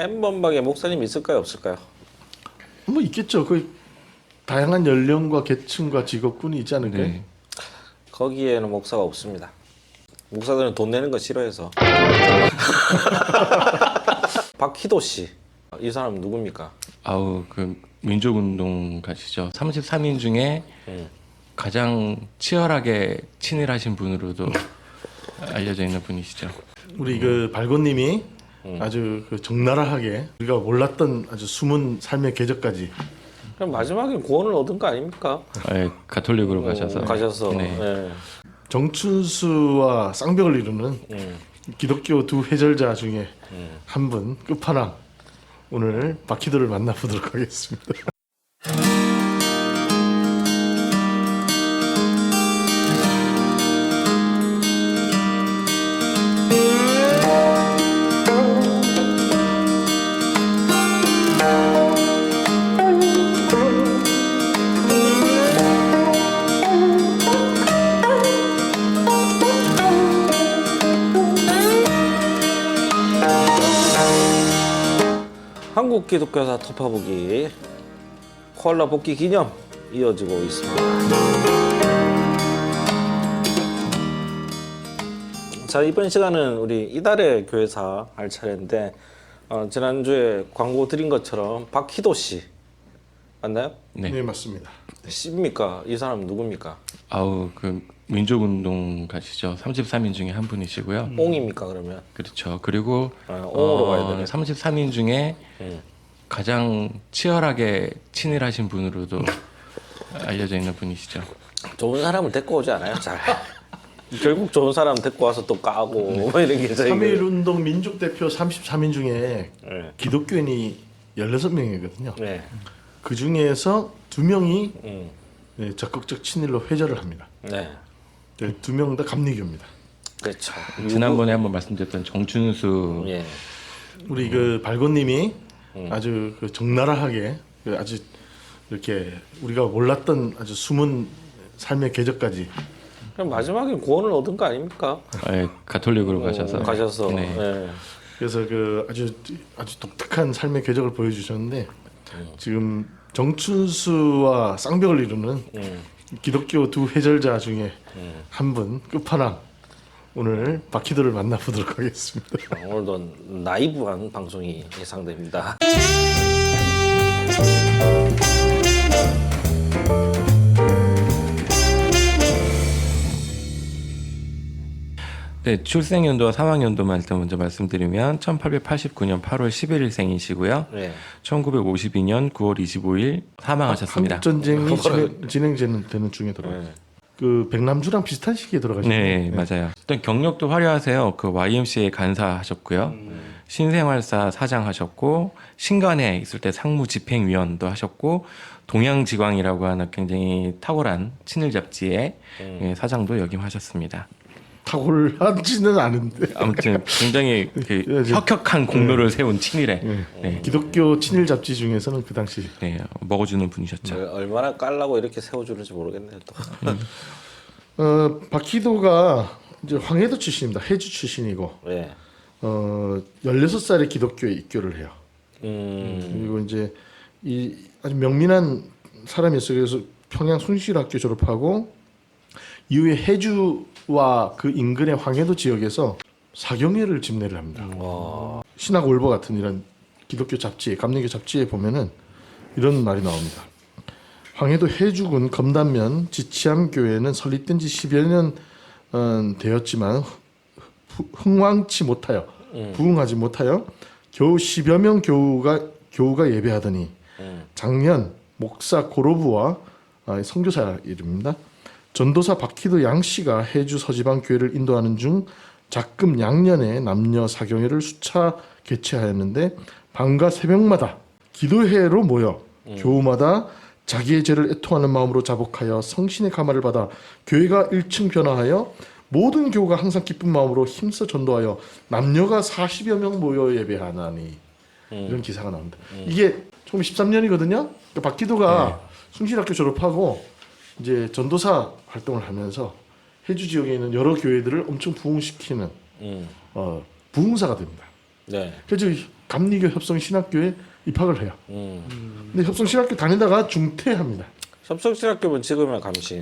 N번방에 목사님 있을까요, 없을까요? 뭐 있겠죠. 그 다양한 연령과 계층과 직업군이 있지 않을까요? 네. 거기에는 목사가 없습니다. 목사들은 돈 내는 거 싫어해서. 박희도 씨, 이 사람 누굽니까? 아우 그 민족운동 가시죠. 33인 중에 가장 치열하게 친일하신 분으로도 알려져 있는 분이시죠. 우리 그 발고님이 아주 그 적나라하게 우리가 몰랐던 아주 숨은 삶의 궤적까지 그럼 마지막에 구원을 얻은 거 아닙니까? 네, 가톨릭으로 가셔서. 가셔서. 네. 네. 정춘수와 쌍벽을 이루는 기독교 두 해절자 중에 한 분 끝판왕 오늘 박희도를 만나보도록 하겠습니다. 한국 기독교사 터파보기 코알라 복귀 기념 이어지고 있습니다. 자, 이번 시간은 우리 이달의 교회사 할 차례인데 지난주에 광고 드린 것처럼 박희도 씨 맞나요? 네. 네 맞습니다. 씨입니까? 이 사람 누굽니까? 아우 그 민족운동 가시죠. 33인 중에 한 분이시고요. 옹입니까 그러면? 그렇죠. 그리고 옹으로 가야 되네. 33인 중에 가장 치열하게 친일하신 분으로도 알려져 있는 분이시죠. 좋은 사람을 데리고 오지 않아요? 잘. 결국 좋은 사람 데리고 와서 또 까고 뭐 이런 게 저희 3.1운동 민족대표 33인 중에 네. 기독교인이 16명이거든요. 네. 그 중에서 2명이 적극적 친일로 회절을 합니다. 네. 2명 다 감리교입니다. 그렇죠. 지난번에 한번 말씀드렸던 정춘수 예. 우리 그 발고님이 아주 그 적나라하게 그 아주 이렇게 우리가 몰랐던 아주 숨은 삶의 궤적까지 그럼 마지막에 구원을 얻은 거 아닙니까? 네, 가톨릭으로 가셔서. 가셔서. 네. 네. 그래서 그 아주 독특한 삶의 궤적을 보여주셨는데 지금 정춘수와 쌍벽을 이루는 기독교 두 해절자 중에 한 분 끝판왕 오늘 박희도를 만나보도록 하겠습니다. 오늘도 나이브한 방송이 예상됩니다. 네, 출생연도와 사망연도만 일단 먼저 말씀드리면 1889년 8월 11일생이시고요. 네. 1952년 9월 25일 사망하셨습니다. 한국전쟁이 진행되는 중에 돌아가셨어요. 네. 그 백남주랑 비슷한 시기에 돌아가셨네요. 네, 맞아요. 일단 경력도 화려하세요. 그 YMCA 간사하셨고요. 신생활사 사장하셨고 신간에 있을 때 상무집행위원도 하셨고 동양지광이라고 하는 굉장히 탁월한 친일 잡지의 사장도 역임하셨습니다. 탁월하지는 않은데 아무튼 굉장히 그 혁혁한 공로를 세운 친일에 네, 기독교 친일 잡지 중에서는 그 당시 네, 먹어주는 분이셨죠. 얼마나 깔라고 이렇게 세워주는지 모르겠네요. 또. 박희도가 이제 황해도 출신입니다. 해주 출신이고 네. 16살에 기독교에 입교를 해요. 그리고 이제 이 아주 명민한 사람이었어요. 그래서 평양 숭실학교 졸업하고 이후에 해주와 그 인근의 황해도 지역에서 사경회를 집례를 합니다. 신학 올보 같은 이런 기독교 잡지에 감리교 잡지에 보면은 이런 말이 나옵니다. 황해도 해주군 검단면 지치암 교회는 설립된 지 10여 년 되었지만 흥왕치 못하여 부흥하지 못하여 겨우 10여 명 교우가 예배하더니 작년 목사 고로부와 선교사 이름입니다. 전도사 박희도 양씨가 해주 서지방 교회를 인도하는 중 작금 양년에 남녀 사경회를 수차 개최하였는데 밤과 새벽마다 기도회로 모여 교우마다 자기의 죄를 애통하는 마음으로 자복하여 성신의 감화를 받아 교회가 1층 변화하여 모든 교우가 항상 기쁜 마음으로 힘써 전도하여 남녀가 40여 명 모여 예배하나니 이런 기사가 나옵니다. 이게 1913년이거든요. 그러니까 박기도가 숭실학교 졸업하고 이제 전도사 활동을 하면서 해주 지역에 있는 여러 교회들을 엄청 부흥시키는 부흥사가 됩니다. 네. 그래서 감리교 협성신학교에 입학을 해요. 근데 협성신학교 다니다가 중퇴합니다. 협성신학교는 지금의 감신.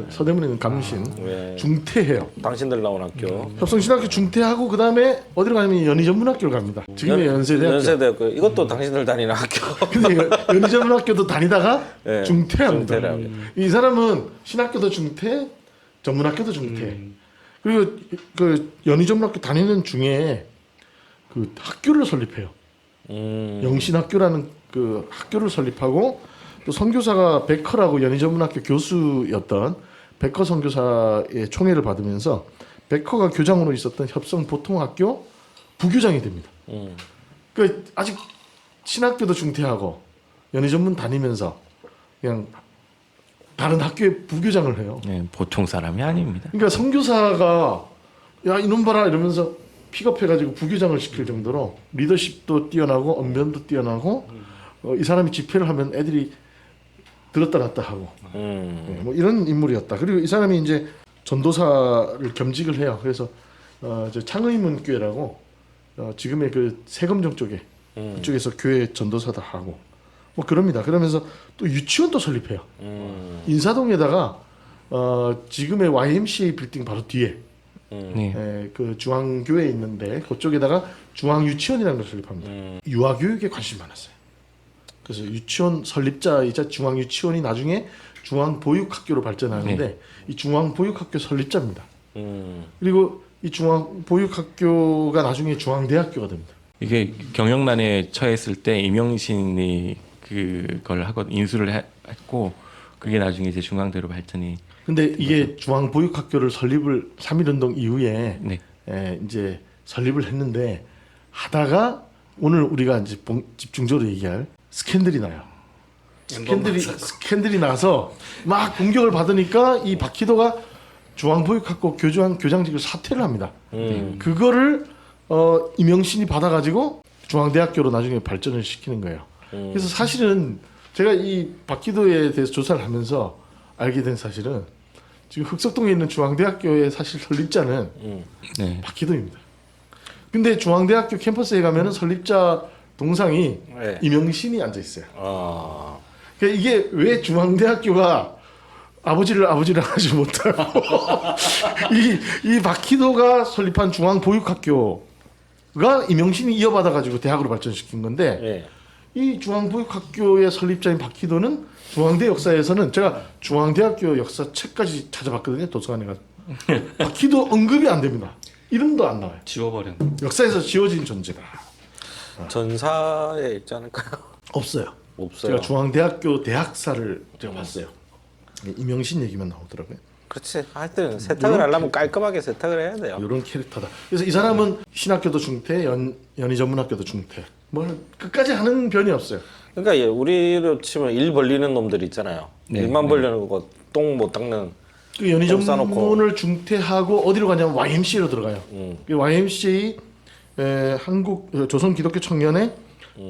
서대문에 있는 감신. 네. 중퇴해요. 당신들 나온 학교. 협성신학교 중퇴하고 그 다음에 어디로 가냐면 연희전문학교를 갑니다. 지금의 연세대학교. 연세대학교. 이것도 당신들 다니는 학교. 근데 연희전문학교도 다니다가 네, 중퇴합니다. 중퇴를 합니다. 이 사람은 신학교도 중퇴, 전문학교도 중퇴. 그리고 그 연희전문학교 다니는 중에 그 학교를 설립해요. 영신학교라는 그 학교를 설립하고 또 선교사가 백허라고 연희전문학교 교수였던 백허 선교사의 총애를 받으면서 백허가 교장으로 있었던 협성보통학교 부교장이 됩니다. 그 아직 신학교도 중퇴하고 연희전문 다니면서 그냥 다른 학교에 부교장을 해요. 네, 보통 사람이 아닙니다. 그러니까 선교사가 야 이놈 봐라 이러면서 픽업해가지고 부교장을 시킬 정도로 리더십도 뛰어나고 언변도 뛰어나고 이 사람이 집회를 하면 애들이 들었다 놨다 하고 뭐 이런 인물이었다. 그리고 이 사람이 이제 전도사를 겸직을 해요. 그래서 저 창의문교회라고 지금의 그 세검정 쪽에 그쪽에서 교회 전도사다 하고 뭐 그럽니다. 그러면서 또 유치원도 설립해요. 인사동에다가 지금의 YMCA 빌딩 바로 뒤에 네. 그 중앙교회에 있는데 그쪽에다가 중앙유치원이라는 걸 설립합니다. 유아교육에 관심이 많았어요. 그래서 유치원 설립자이자 중앙유치원이 나중에 중앙보육학교로 발전하는데 네. 이 중앙보육학교 설립자입니다. 그리고 이 중앙보육학교가 나중에 중앙대학교가 됩니다. 이게 경영난에 처했을 때 이명신이 그걸 하고 인수를 했고 그게 나중에 이제 중앙대로 발전이. 근데 이게 중앙보육학교를 설립을 3.1운동 이후에 네. 이제 설립을 했는데 하다가 오늘 우리가 이제 집중적으로 얘기할 스캔들이 나요. 스캔들이 나서 막 공격을 받으니까 이 박희도가 중앙보육학교 교장직을 사퇴를 합니다. 그거를 이명신이 받아가지고 중앙대학교로 나중에 발전을 시키는 거예요. 그래서 사실은 제가 이 박희도에 대해서 조사를 하면서 알게 된 사실은 지금 흑석동에 있는 중앙대학교의 사실 설립자는 네. 박희도입니다. 근데 중앙대학교 캠퍼스에 가면은 설립자 동상이 네. 이명신이 앉아 있어요. 아. 그러니까 이게 왜 중앙대학교가 아버지를 하지 못하고 이 박희도가 설립한 중앙보육학교가 이명신이 이어받아 가지고 대학으로 발전시킨 건데 네. 이 중앙보육학교의 설립자인 박희도는 중앙대 역사에서는 제가 중앙대학교 역사 책까지 찾아봤거든요. 도서관에 가서 박희도 언급이 안 됩니다. 이름도 안 나와요. 지워버린. 역사에서 지워진 존재다. 전사에 있지 않을까요? 없어요. 없어요. 제가 중앙대학교 대학사를 제가 봤어요. 이명신 얘기만 나오더라고요. 그렇지. 하여튼 세탁을 하려면 깔끔하게 세탁을 해야 돼요. 이런 캐릭터다. 그래서 이 사람은 신학교도 중퇴, 연희전문학교도 중퇴. 뭘 끝까지 하는 변이 없어요. 그러니까 우리로 치면 일 벌리는 놈들 있잖아요. 네. 일만 벌려는 거 똥 못 닦는. 그 연희전문을 중퇴하고 어디로 가냐면 YMCA로 들어가요. 그 YMCA 한국 조선 기독교 청년회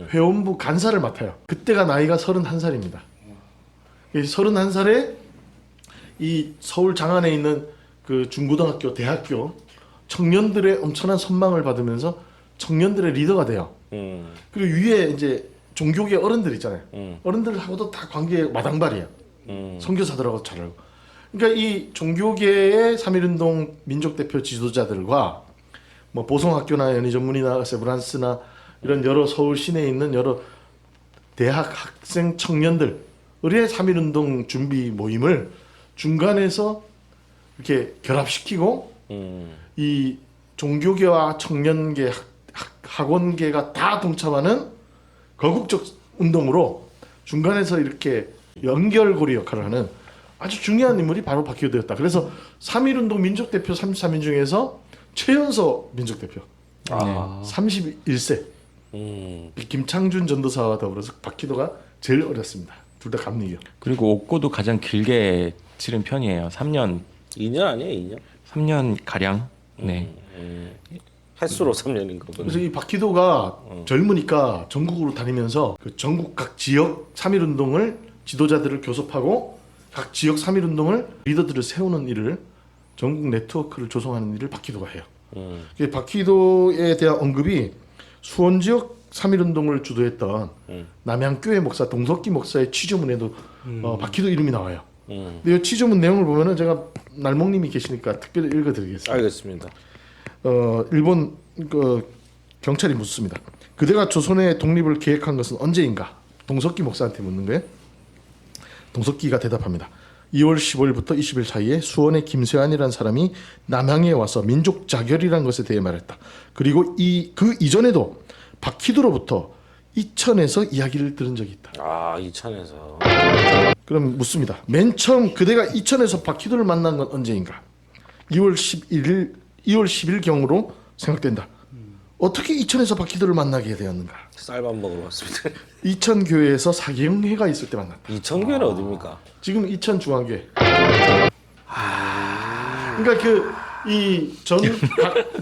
회원부 간사를 맡아요. 그때가 나이가 31살입니다. 31살에 이 서울 장안에 있는 그 중고등학교, 대학교 청년들의 엄청난 선망을 받으면서 청년들의 리더가 돼요. 그리고 위에 이제 종교계 어른들 있잖아요. 어른들하고도 다 관계 마당발이에요. 선교사들하고 잘 알고. 그러니까 이 종교계의 3.1운동 민족대표 지도자들과 뭐 보성학교나 연희전문이나 세브란스나 이런 여러 서울 시내에 있는 여러 대학 학생 청년들의 3.1운동 준비 모임을 중간에서 이렇게 결합시키고 이 종교계와 청년계 학원계가 다 동참하는 거국적 운동으로 중간에서 이렇게 연결고리 역할을 하는 아주 중요한 인물이 바로 박희도였다. 그래서 3.1운동 민족대표 33인 중에서 최연소 민족대표 31세 김창준 전도사와 더불어서 박희도가 제일 어렸습니다. 둘 다 감리교. 그리고 옥고도 가장 길게 치른 편이에요. 3년 2년 아니에요? 2년? 3년 가량. 네. 횟수로 3년인 거군요. 그래서 이 박희도가 젊으니까 전국으로 다니면서 그 전국 각 지역 3.1운동을 지도자들을 교섭하고 각 지역 3.1운동을 리더들을 세우는 일을 전국 네트워크를 조성하는 일을 박희도가 해요. 박희도에 대한 언급이 수원 지역 3.1운동을 주도했던 남양교회 목사 동석기 목사의 취조문에도 박희도 이름이 나와요. 근데 이 취조문 내용을 보면은 제가 날목님이 계시니까 특별히 읽어드리겠습니다. 알겠습니다. 일본 그 경찰이 묻습니다. 그대가 조선의 독립을 계획한 것은 언제인가? 동석기 목사한테 묻는 거예요. 동석기가 대답합니다. 2월 15일부터 20일 사이에 수원의 김세환이라는 사람이 남양에 와서 민족 자결이라는 것에 대해 말했다. 그리고 그 이전에도 박희도로부터 이천에서 이야기를 들은 적이 있다. 아, 이천에서. 그럼 묻습니다. 맨 처음 그대가 이천에서 박희도를 만난 건 언제인가? 2월 10일 경으로 생각된다. 어떻게 이천에서 박희도를 만나게 되었는가? 쌀밥 먹으러 왔습니다. 이천 교회에서 사경회가 있을 때 만났다. 이천교회는 어디입니까? 지금 이천 중앙교회. 그러니까 이전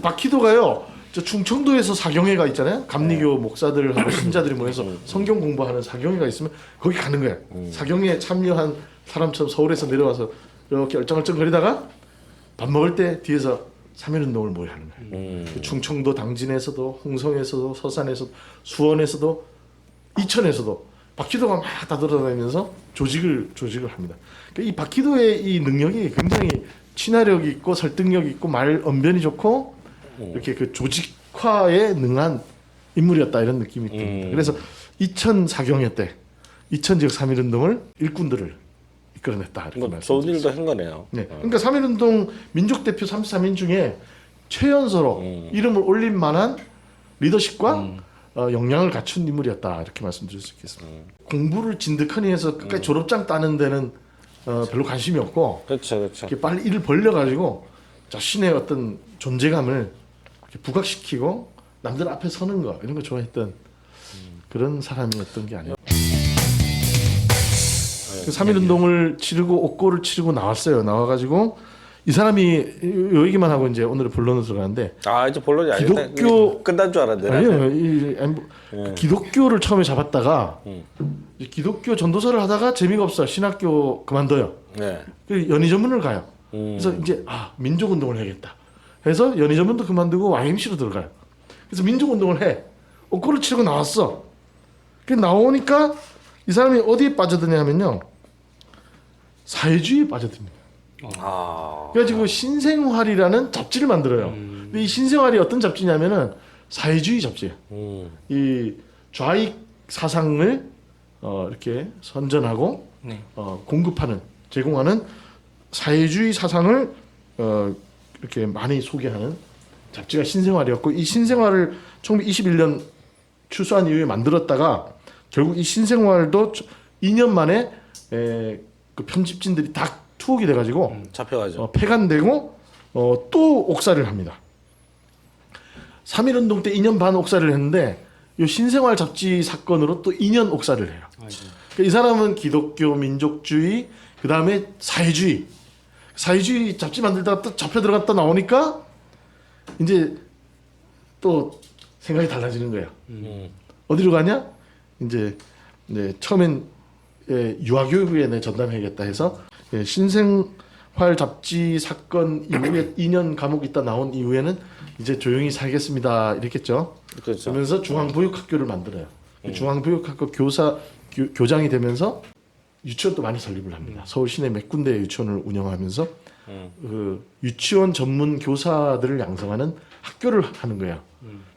박희도가요. 저 충청도에서 사경회가 있잖아요. 감리교 목사들하고 신자들이 모여서 성경 공부하는 사경회가 있으면 거기 가는 거야. 사경회에 참여한 사람처럼 서울에서 내려와서 이렇게 얼쩡얼쩡거리다가 밥 먹을 때 뒤에서 3.1운동을 모여 하는 거예요. 그 충청도 당진에서도 홍성에서도 서산에서도 수원에서도 이천에서도 박희도가 막 다돌아다니면서 조직을 합니다. 그러니까 이 박희도의 이 능력이 굉장히 친화력 있고 설득력 있고 말 언변이 좋고 이렇게 그 조직화에 능한 인물이었다 이런 느낌이 듭니다. 그래서 이천 사경회 때 이천 지역 3.1운동을 일꾼들을 이끌어냈다 이렇게 뭐 말씀드렸습니다. 좋은 일도 한 거네요. 네. 그러니까 3.1운동 민족 대표 33인 중에 최연소로 이름을 올릴 만한 리더십과 역량을 갖춘 인물이었다 이렇게 말씀드릴 수 있겠습니다. 공부를 진득하니 해서 끝까지 졸업장 따는 데는 별로 관심이 없고 그렇죠. 이렇게 빨리 일을 벌려가지고 자신의 어떤 존재감을 이렇게 부각시키고 남들 앞에 서는 거 이런 거 좋아했던 그런 사람이었던 게 아니에요. 그 3.1운동을 치르고 옥고를 치르고 나왔어요. 나와가지고 이 사람이 요 얘기만 하고 이제 오늘의 본론으로 들어가는데 아, 이제 본론이 아니다. 기독교- 끝난 줄 알았는데. 아니요. 그 기독교를 처음에 잡았다가 기독교 전도사를 하다가 재미가 없어 신학교 그만둬요. 네. 그 연희 전문을 가요. 그래서 이제 민족 운동을 해야겠다. 해서 연희 전문도 그만두고 YMC로 들어가요. 그래서 민족 운동을 해. 옥고를 치르고 나왔어. 그 나오니까 이 사람이 어디에 빠져드냐면요. 사회주의에 빠져듭니다. 아. 그래가지고 신생활이라는 잡지를 만들어요. 근데 이 신생활이 어떤 잡지냐면은 사회주의 잡지예요. 이 좌익 사상을 이렇게 선전하고 네. 공급하는 제공하는 사회주의 사상을 이렇게 많이 소개하는 잡지가 신생활이었고 이 신생활을 1921년 출소한 이후에 만들었다가 결국 이 신생활도 2년 만에 그 편집진들이 다 투옥이 돼가지고 잡혀가죠. 폐간되고 또 옥살이를 합니다. 3.1운동 때 2년 반 옥살이를 했는데 이 신생활 잡지 사건으로 또 2년 옥살이를 해요. 그러니까 이 사람은 기독교, 민족주의, 그 다음에 사회주의 잡지 만들다가 또 잡혀 들어갔다 나오니까 이제 또 생각이 달라지는 거예요. 어디로 가냐? 이제 처음엔 유아교육에 내 전담해야겠다 해서 신생활 잡지 사건 이후에 2년 감옥 있다 나온 이후에는 이제 조용히 살겠습니다 이랬겠죠. 그렇죠. 그러면서 중앙보육학교를 만들어요. 중앙보육학교 교장이 되면서 유치원도 많이 설립을 합니다. 서울 시내 몇 군데 유치원을 운영하면서 그 유치원 전문 교사들을 양성하는 학교를 하는 거야.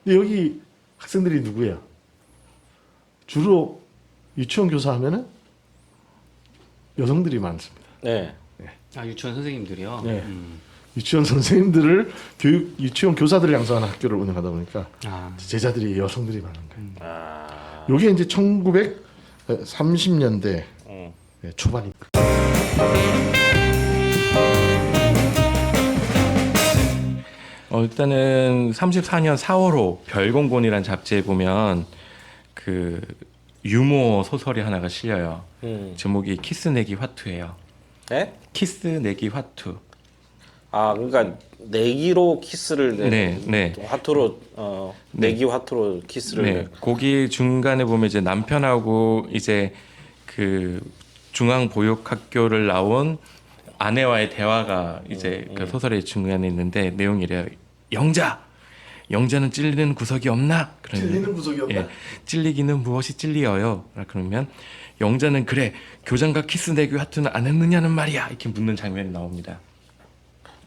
근데 여기 학생들이 누구야? 주로 유치원 교사 하면은 여성들이 많습니다. 네. 아 유치원 선생님들이요. 네. 유치원 선생님들을 유치원 교사들을 양성하는 학교를 운영하다 보니까 아 제자들이 여성들이 많은 거예요. 아. 요게 이제 1930년대 초반입니다. 일단은 34년 4월호 별공본이라는 잡지에 보면 그 유머 소설이 하나가 실려요. 제목이 키스 내기 화투예요. 네? 키스 내기 화투. 아, 그러니까 내기로 키스를 네, 네. 화투로 내기 화투로 키스를 네. 거기 중간에 보면 이제 남편하고 이제 그 중앙보육학교를 나온 아내와의 대화가 이제 그 소설의 중간에 있는데 내용이 이래요. 영자 영자는 찔리는 구석이 없나? 그러면 찔리는 구석이 없나? 예, 찔리기는 무엇이 찔리어요? 그러면 영자는 그래 교장과 키스 내기 하트는 안 했느냐는 말이야 이렇게 묻는 장면이 나옵니다.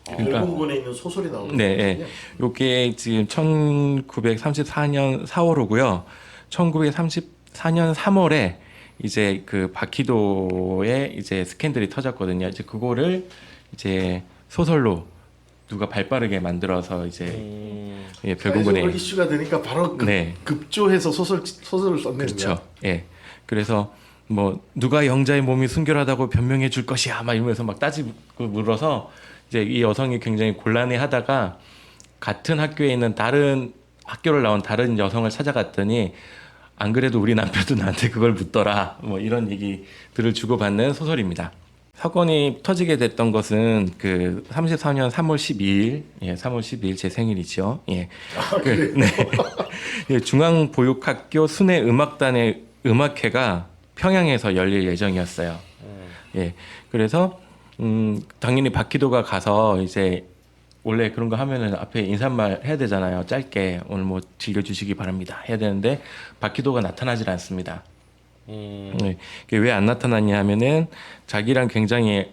그러니까 열공군에 있는 소설이 나오는 네, 거거든요. 예. 요게 지금 1934년 4월호고요. 1934년 3월에 이제 그 바퀴도에 이제 스캔들이 터졌거든요. 이제 그거를 이제 소설로 누가 발빠르게 만들어서 이제 예, 별공군에 사회적으로 이슈가 되니까 바로 네. 급조해서 소설을 썼네요. 그렇죠. 예. 그래서 뭐 누가 영자의 몸이 순결하다고 변명해 줄 것이야 막 이러면서 막 따지고 물어서 이제 이 여성이 굉장히 곤란해하다가 같은 학교에 있는 다른 학교를 나온 다른 여성을 찾아갔더니 안 그래도 우리 남편도 나한테 그걸 묻더라 뭐 이런 얘기들을 주고받는 소설입니다. 사건이 터지게 됐던 것은 그 34년 3월 12일, 예, 3월 12일 제 생일이죠. 예, 네, 예, 중앙보육학교 순회음악단의 음악회가 평양에서 열릴 예정이었어요. 예, 그래서 당연히 바퀴도가 가서 이제 원래 그런 거 하면은 앞에 인사말 해야 되잖아요. 짧게 오늘 뭐 즐겨주시기 바랍니다 해야 되는데 바퀴도가 나타나질 않습니다. 네, 왜 안 나타났냐 하면은 자기랑 굉장히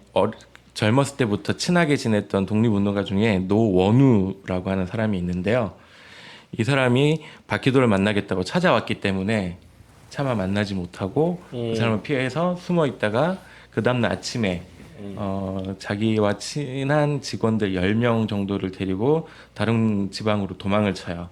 젊었을 때부터 친하게 지냈던 독립운동가 중에 노원우라고 하는 사람이 있는데요. 이 사람이 바퀴도를 만나겠다고 찾아왔기 때문에 차마 만나지 못하고 그 사람을 피해서 숨어 있다가 그 다음날 아침에 자기와 친한 직원들 10명 정도를 데리고 다른 지방으로 도망을 쳐요.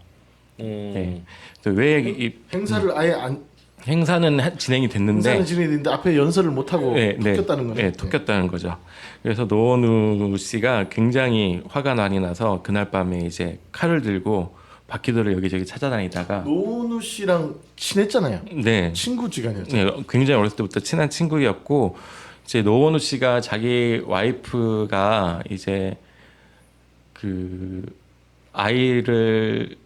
네. 왜 행사를 아예 안 행사는 진행이 됐는데 행사는 진행됐는데 앞에 연설을 못 하고 톡였다는 거죠. 네, 톡였다는 거죠. 그래서 노원우 씨가 굉장히 화가 많이 나서 그날 밤에 이제 칼을 들고 바퀴도를 여기저기 찾아다니다가 노은우 씨랑 친했잖아요. 네, 친구지간이었죠. 네, 굉장히 어렸을 때부터 친한 친구였고 이제 노원우 씨가 자기 와이프가 이제 그 아이를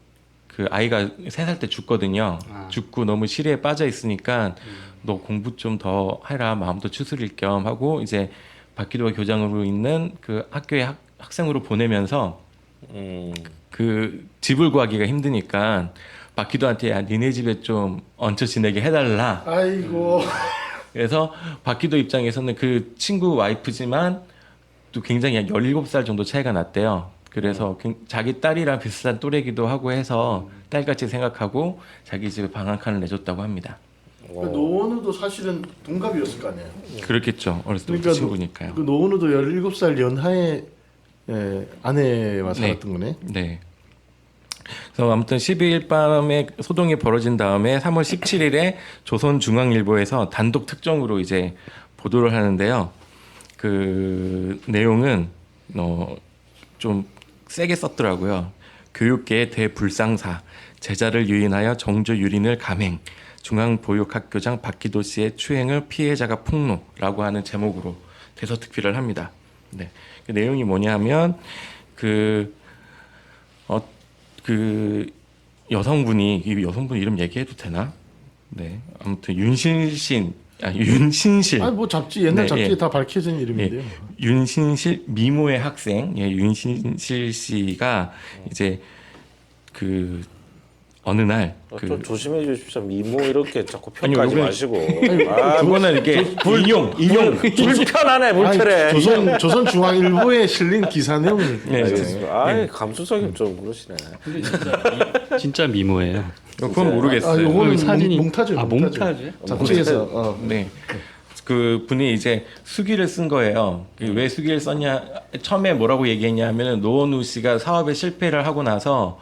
그 아이가 3살 때 죽거든요. 죽고 너무 시리에 빠져 있으니까 너 공부 좀 더 해라 마음도 추스릴 겸 하고 이제 바퀴도가 교장으로 있는 그 학교에 학생으로 보내면서 그 집을 구하기가 힘드니까 바퀴도한테 야, 니네 집에 좀 얹혀 지내게 해달라. 아이고. 그래서 바퀴도 입장에서는 그 친구 와이프지만 또 굉장히 한 17살 정도 차이가 났대요. 그래서 자기 딸이랑 비슷한 또래기도 하고 해서 딸같이 생각하고 자기 집에 방 한 칸을 내줬다고 합니다. 그러니까 노은우도 사실은 동갑이었을 거 아니에요. 그렇겠죠. 어렸을 때부터 친구니까요. 그 노은우도 17살 연하의 아내와 살았던 거네. 네. 그래서 아무튼 12일 밤에 소동이 벌어진 다음에 3월 17일에 조선중앙일보에서 단독 특종으로 이제 보도를 하는데요. 그 내용은 좀 세게 썼더라고요. 교육계의 대불상사, 제자를 유인하여 정조 유린을 감행, 중앙보육학교장 박기도 씨의 추행을 피해자가 폭로라고 하는 제목으로 대서특필을 합니다. 네, 그 내용이 뭐냐면 그 여성분이 이 여성분 이름 얘기해도 되나? 네, 아무튼 윤신실. 뭐 옛날 네, 잡지에 예. 다 밝혀진 이름인데요. 윤신실 미모의 학생, 예, 윤신실 씨가 이제 그 어느 날 좀 조심해 주십시오. 미모 이렇게 자꾸 아니, 평가하지 요거는- 마시고. 그거는 이렇게 인용 불편하네 불편해. 조선중앙일보에 실린 기사 내용을 네, 아이 감수성이 좀 그러시네. 근데 진짜 미모예요. 그건 모르겠어요. 요거는 사진이- 몽타주. 몽타주예요? 잡지에서 네. 그 분이 이제 수기를 쓴 거예요. 왜 수기를 썼냐? 처음에 뭐라고 얘기했냐 하면은 노원우 씨가 사업에 실패를 하고 나서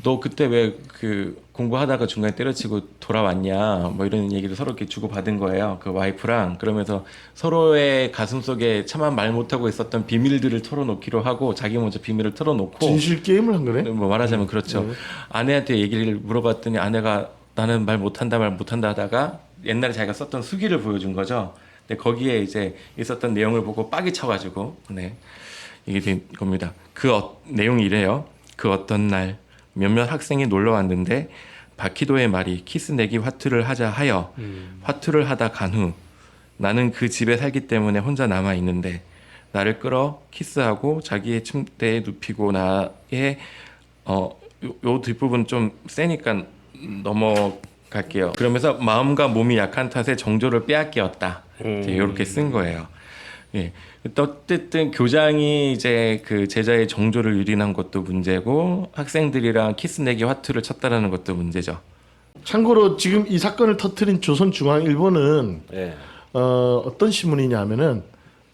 너 그때 왜 그 공부하다가 중간에 때려치고 돌아왔냐 뭐 이런 얘기를 서로 이렇게 주고 받은 거예요. 그 와이프랑. 그러면서 서로의 가슴 속에 차마 말 못하고 있었던 비밀들을 털어놓기로 하고 자기 먼저 비밀을 털어놓고 진실 게임을 한 거네. 뭐 말하자면 그렇죠. 아내한테 얘기를 물어봤더니 아내가 나는 말 못한다 하다가 옛날에 자기가 썼던 수기를 보여준 거죠. 근데 거기에 이제 있었던 내용을 보고 빡이 쳐가지고 네 이게 된 겁니다. 내용이 이래요. 그 어떤 날 몇몇 학생이 놀러 왔는데 바퀴도의 말이 키스 내기 화투를 하자 하여 화투를 하다 간 후 나는 그 집에 살기 때문에 혼자 남아 있는데 나를 끌어 키스하고 자기의 침대에 눕히고 나의 요 뒷부분 좀 세니까 넘어갈게요. 그러면서 마음과 몸이 약한 탓에 정조를 빼앗겼다. 이렇게 쓴 거예요. 예. 어쨌든 교장이 이제 그 제자의 정조를 유린한 것도 문제고 학생들이랑 키스내기 화투를 쳤다라는 것도 문제죠. 참고로 지금 이 사건을 터뜨린 조선중앙일보는 예. 어떤 신문이냐면은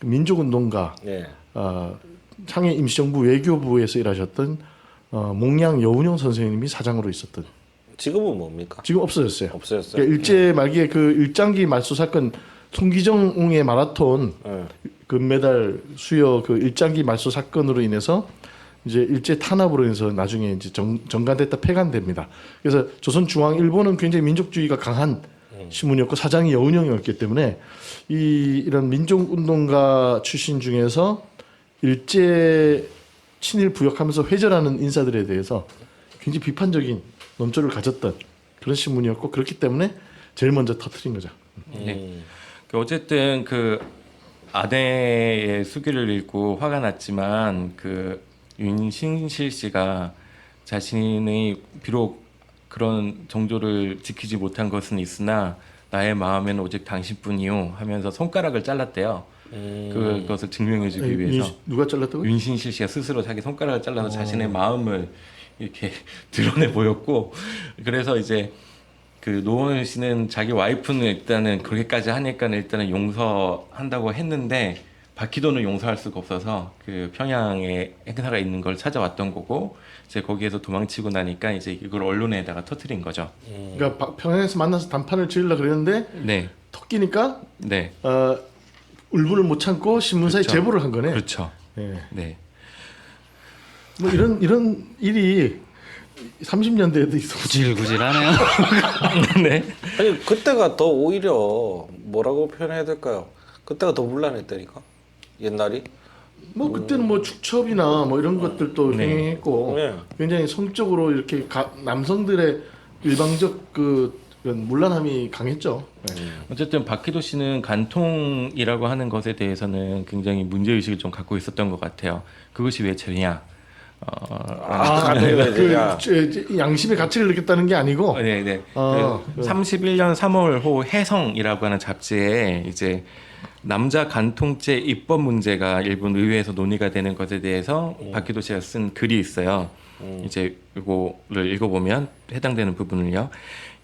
민족운동가 예. 창해 임시정부 외교부에서 일하셨던 몽양 여운용 선생님이 사장으로 있었던. 지금은 뭡니까? 지금 없어졌어요. 없어졌어요. 그러니까 일제 말기에 그 일장기 말소 사건 송기정의 마라톤 예. 금메달 수여 그 일장기 말소 사건으로 인해서 이제 일제 탄압으로 인해서 나중에 이제 정관됐다 폐간됩니다. 그래서 조선중앙일보는 굉장히 민족주의가 강한 신문이었고 사장이 여운형이었기 때문에 이런 민족운동가 출신 중에서 일제 친일 부역하면서 회절하는 인사들에 대해서 굉장히 비판적인 논조를 가졌던 그런 신문이었고 그렇기 때문에 제일 먼저 터뜨린 거죠. 네. 어쨌든 그 아내의 수기를 읽고 화가 났지만 그 윤신실 씨가 자신의 비록 그런 정조를 지키지 못한 것은 있으나 나의 마음에는 오직 당신뿐이요 하면서 손가락을 잘랐대요. 그것을 증명해주기 위해서. 누가 잘랐다고? 윤신실 씨가 스스로 자기 손가락을 잘라서 자신의 마음을 이렇게 드러내 보였고 그래서 이제 그 노원 씨는 자기 와이프는 일단은 그렇게까지 하니까 일단은 용서한다고 했는데 박희도는 용서할 수가 없어서 그 평양에 행사가 있는 걸 찾아왔던 거고 이제 거기에서 도망치고 나니까 이제 이걸 언론에다가 터뜨린 거죠. 그러니까 평양에서 만나서 단판을 지으려고 그랬는데 네, 토끼니까 네, 울분을 못 참고 신문사에 그렇죠. 제보를 한 거네. 그렇죠. 예. 네, 뭐 이런 일이 30년대에도 있었고. 구질구질하네요. 네. 아니 그때가 더 오히려 뭐라고 표현해야 될까요? 그때가 더 문란했다니까. 옛날이. 뭐 그때는 뭐 축첩이나 뭐 이런 것들도 네. 행했고 네. 굉장히 성적으로 이렇게 남성들의 일방적 그 그런 문란함이 강했죠. 네. 어쨌든 박희도 씨는 간통이라고 하는 것에 대해서는 굉장히 문제의식을 좀 갖고 있었던 것 같아요. 그것이 왜 죄냐? 그 양심의 가치를 느꼈다는 게 아니고. 네, 네. 아, 그 31년 3월호 해성이라고 하는 잡지에 이제 남자 간통죄 입법 문제가 일본 의회에서 논의가 되는 것에 대해서 박희도 씨가 쓴 글이 있어요. 이제 이거를 읽어보면 해당되는 부분을요.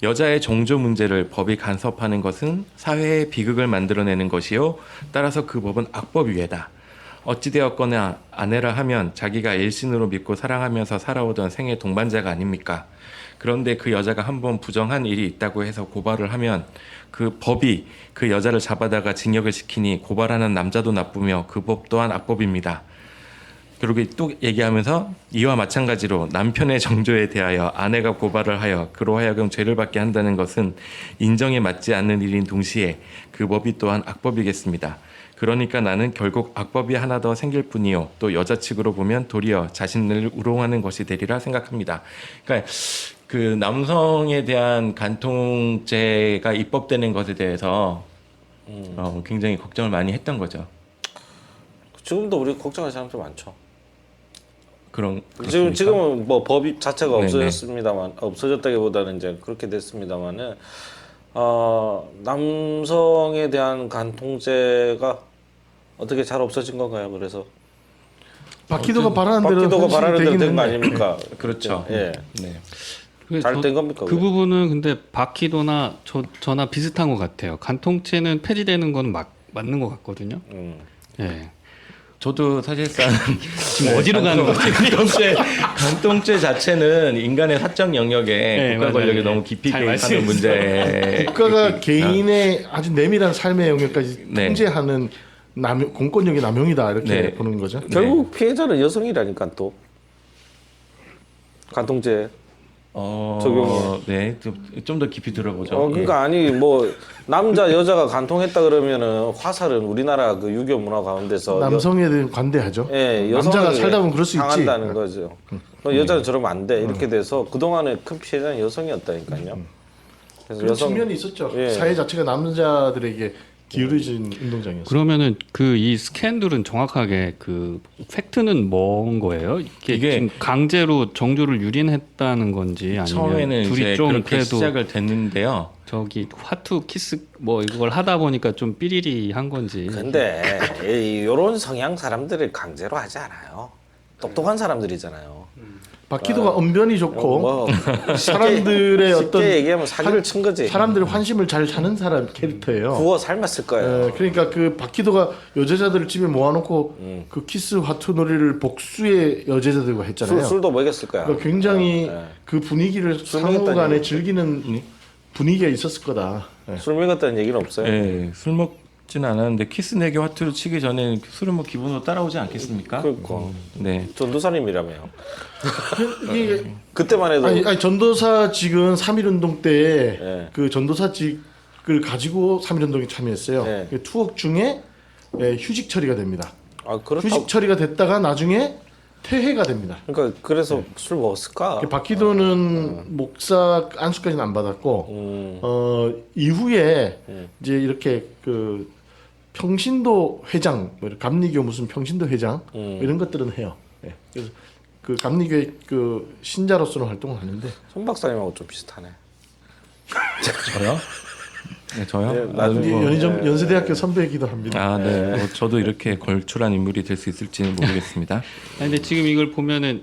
여자의 정조 문제를 법이 간섭하는 것은 사회의 비극을 만들어내는 것이요. 따라서 그 법은 악법유예다. 어찌되었거나 아내라 하면 자기가 일신으로 믿고 사랑하면서 살아오던 생애 동반자가 아닙니까? 그런데 그 여자가 한번 부정한 일이 있다고 해서 고발을 하면 그 법이 그 여자를 잡아다가 징역을 시키니 고발하는 남자도 나쁘며 그 법 또한 악법입니다. 그리고 또 얘기하면서 이와 마찬가지로 남편의 정조에 대하여 아내가 고발을 하여 그로 하여금 죄를 받게 한다는 것은 인정에 맞지 않는 일인 동시에 그 법이 또한 악법이겠습니다. 그러니까 나는 결국 악법이 하나 더 생길 뿐이요. 또 여자 측으로 보면 도리어 자신을 우롱하는 것이 되리라 생각합니다. 그러니까 그 남성에 대한 간통죄가 입법되는 것에 대해서 굉장히 걱정을 많이 했던 거죠. 지금도 우리 걱정하는 사람들 많죠. 그렇습니까? 지금은 뭐 법이 자체가 네네. 없어졌습니다만 없어졌다기보다는 이제 그렇게 됐습니다만은 남성에 대한 간통죄가 어떻게 잘 없어진 건가요? 그래서 박희도가 바라는 대로 박기도가 현실이 바라는 대로 되긴 된 거 했네. 아닙니까? 그렇죠. 예. 네. 잘 된 겁니까? 그 그게? 부분은 근데 박희도나 저나 비슷한 것 같아요. 간통죄는 폐지되는 건 맞는 것 같거든요. 예. 저도 사실상 지금 어디로 가는 거지? 간통죄 자체는 인간의 사적 영역에 네, 국가 맞아요. 권력이 네. 너무 깊이 잘 개입하는 말씀해주세요. 문제. 국가가 개인의 아주 내밀한 삶의 영역까지 네. 통제하는 공권력의 남용이다 이렇게 네. 보는 거죠. 결국 피해자는 여성이라니까 또 간통죄. 적용이요. 네, 좀 더 깊이 들어보죠. 그러니까 아니 뭐 남자 여자가 간통했다 그러면은 화살은 우리나라 그 유교 문화 가운데서 남성에 대해 관대하죠. 남자가 살다 보면 그럴 수 있지. 당한다는 거죠. 여자는 저러면 안 돼. 이렇게 돼서 그동안에 큰 피해자는 여성이었다니까요. 그래서 그런 측면이 있었죠. 예. 사회 자체가 남자들에게 기울어진 운동장이었어요. 그러면은 그 이 스캔들은 정확하게 그 팩트는 뭔 거예요? 이게 지금 강제로 정조를 유린했다는 건지 아니면 처음에는 둘이 이제 좀 그렇게 그래도 시작을 됐는데요. 저기 화투 키스 뭐 이걸 하다 보니까 좀 삐리리 한 건지. 근데 이런 성향 사람들을 강제로 하지 않아요. 똑똑한 사람들이잖아요. 박희도가 언변이 좋고 뭐 사람들의 쉽게 어떤 얘기하면 사기를 친 거지. 사람들의 환심을 잘 사는 사람 캐릭터예요. 구워 삶았을 거예요. 그러니까 그 박희도가 여제자들을 집에 모아놓고 그 키스 화투 놀이를 복수의 여제자들과 했잖아요. 술도 먹였을 거야. 그러니까 굉장히 그 분위기를 술 먹였다는 상호간에 얘기죠. 즐기는 분위기가 있었을 거다. 네. 술 먹였다는 얘기는 없어요. 네, 술 먹지는 않았는데 키스 내기 화투를 치기 전에 술은 뭐 기본으로 따라오지 않겠습니까? 그러니까 네. 전도사님이라며요. 이게 그때만 해도 아니 전도사직은 3.1운동 때 네. 그 전도사직을 가지고 3.1운동에 참여했어요. 네. 그 투옥 중에 휴직 처리가 됩니다. 그렇다고. 휴직 처리가 됐다가 나중에 퇴해가 됩니다. 그러니까 그래서 술 먹었을까? 박희도는 목사 안수까지는 안 받았고 이후에 이제 이렇게 그 평신도 회장, 뭐 감리교 무슨 평신도 회장 뭐 이런 것들은 해요. 예. 그래서 그 감리교의 그 신자로서는 활동을 하는데 손 박사님하고 좀 비슷하네. 저요? 네, 저요? 네, 나중에 뭐- 연세대학교 선배이기도 합니다. 아, 네. 뭐 저도 이렇게 걸출한 인물이 될 수 있을지는 모르겠습니다. 아니, 근데 지금 이걸 보면은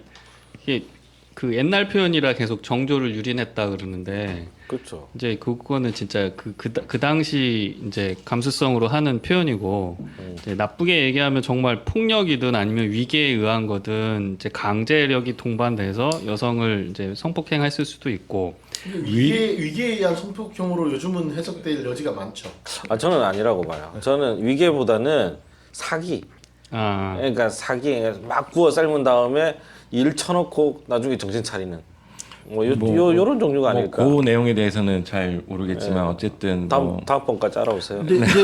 이게 그 옛날 표현이라 계속 정조를 유린했다 그러는데 그렇죠. 이제 그거는 진짜 그 당시 이제 감수성으로 하는 표현이고 이제 나쁘게 얘기하면 정말 폭력이든 아니면 위계에 의한 거든 이제 강제력이 동반돼서 여성을 이제 성폭행했을 수도 있고 위계에 의한 성폭행으로 요즘은 해석될 여지가 많죠. 저는 아니라고 봐요. 저는 위계보다는 사기. 아 그러니까 사기 막 구워 삶은 다음에 일 쳐놓고 나중에 정신 차리는 요런 종류가 뭐 아닐까. 그 내용에 대해서는 잘 모르겠지만 어쨌든 뭐 다음 번까지 알아보세요. 근데 이제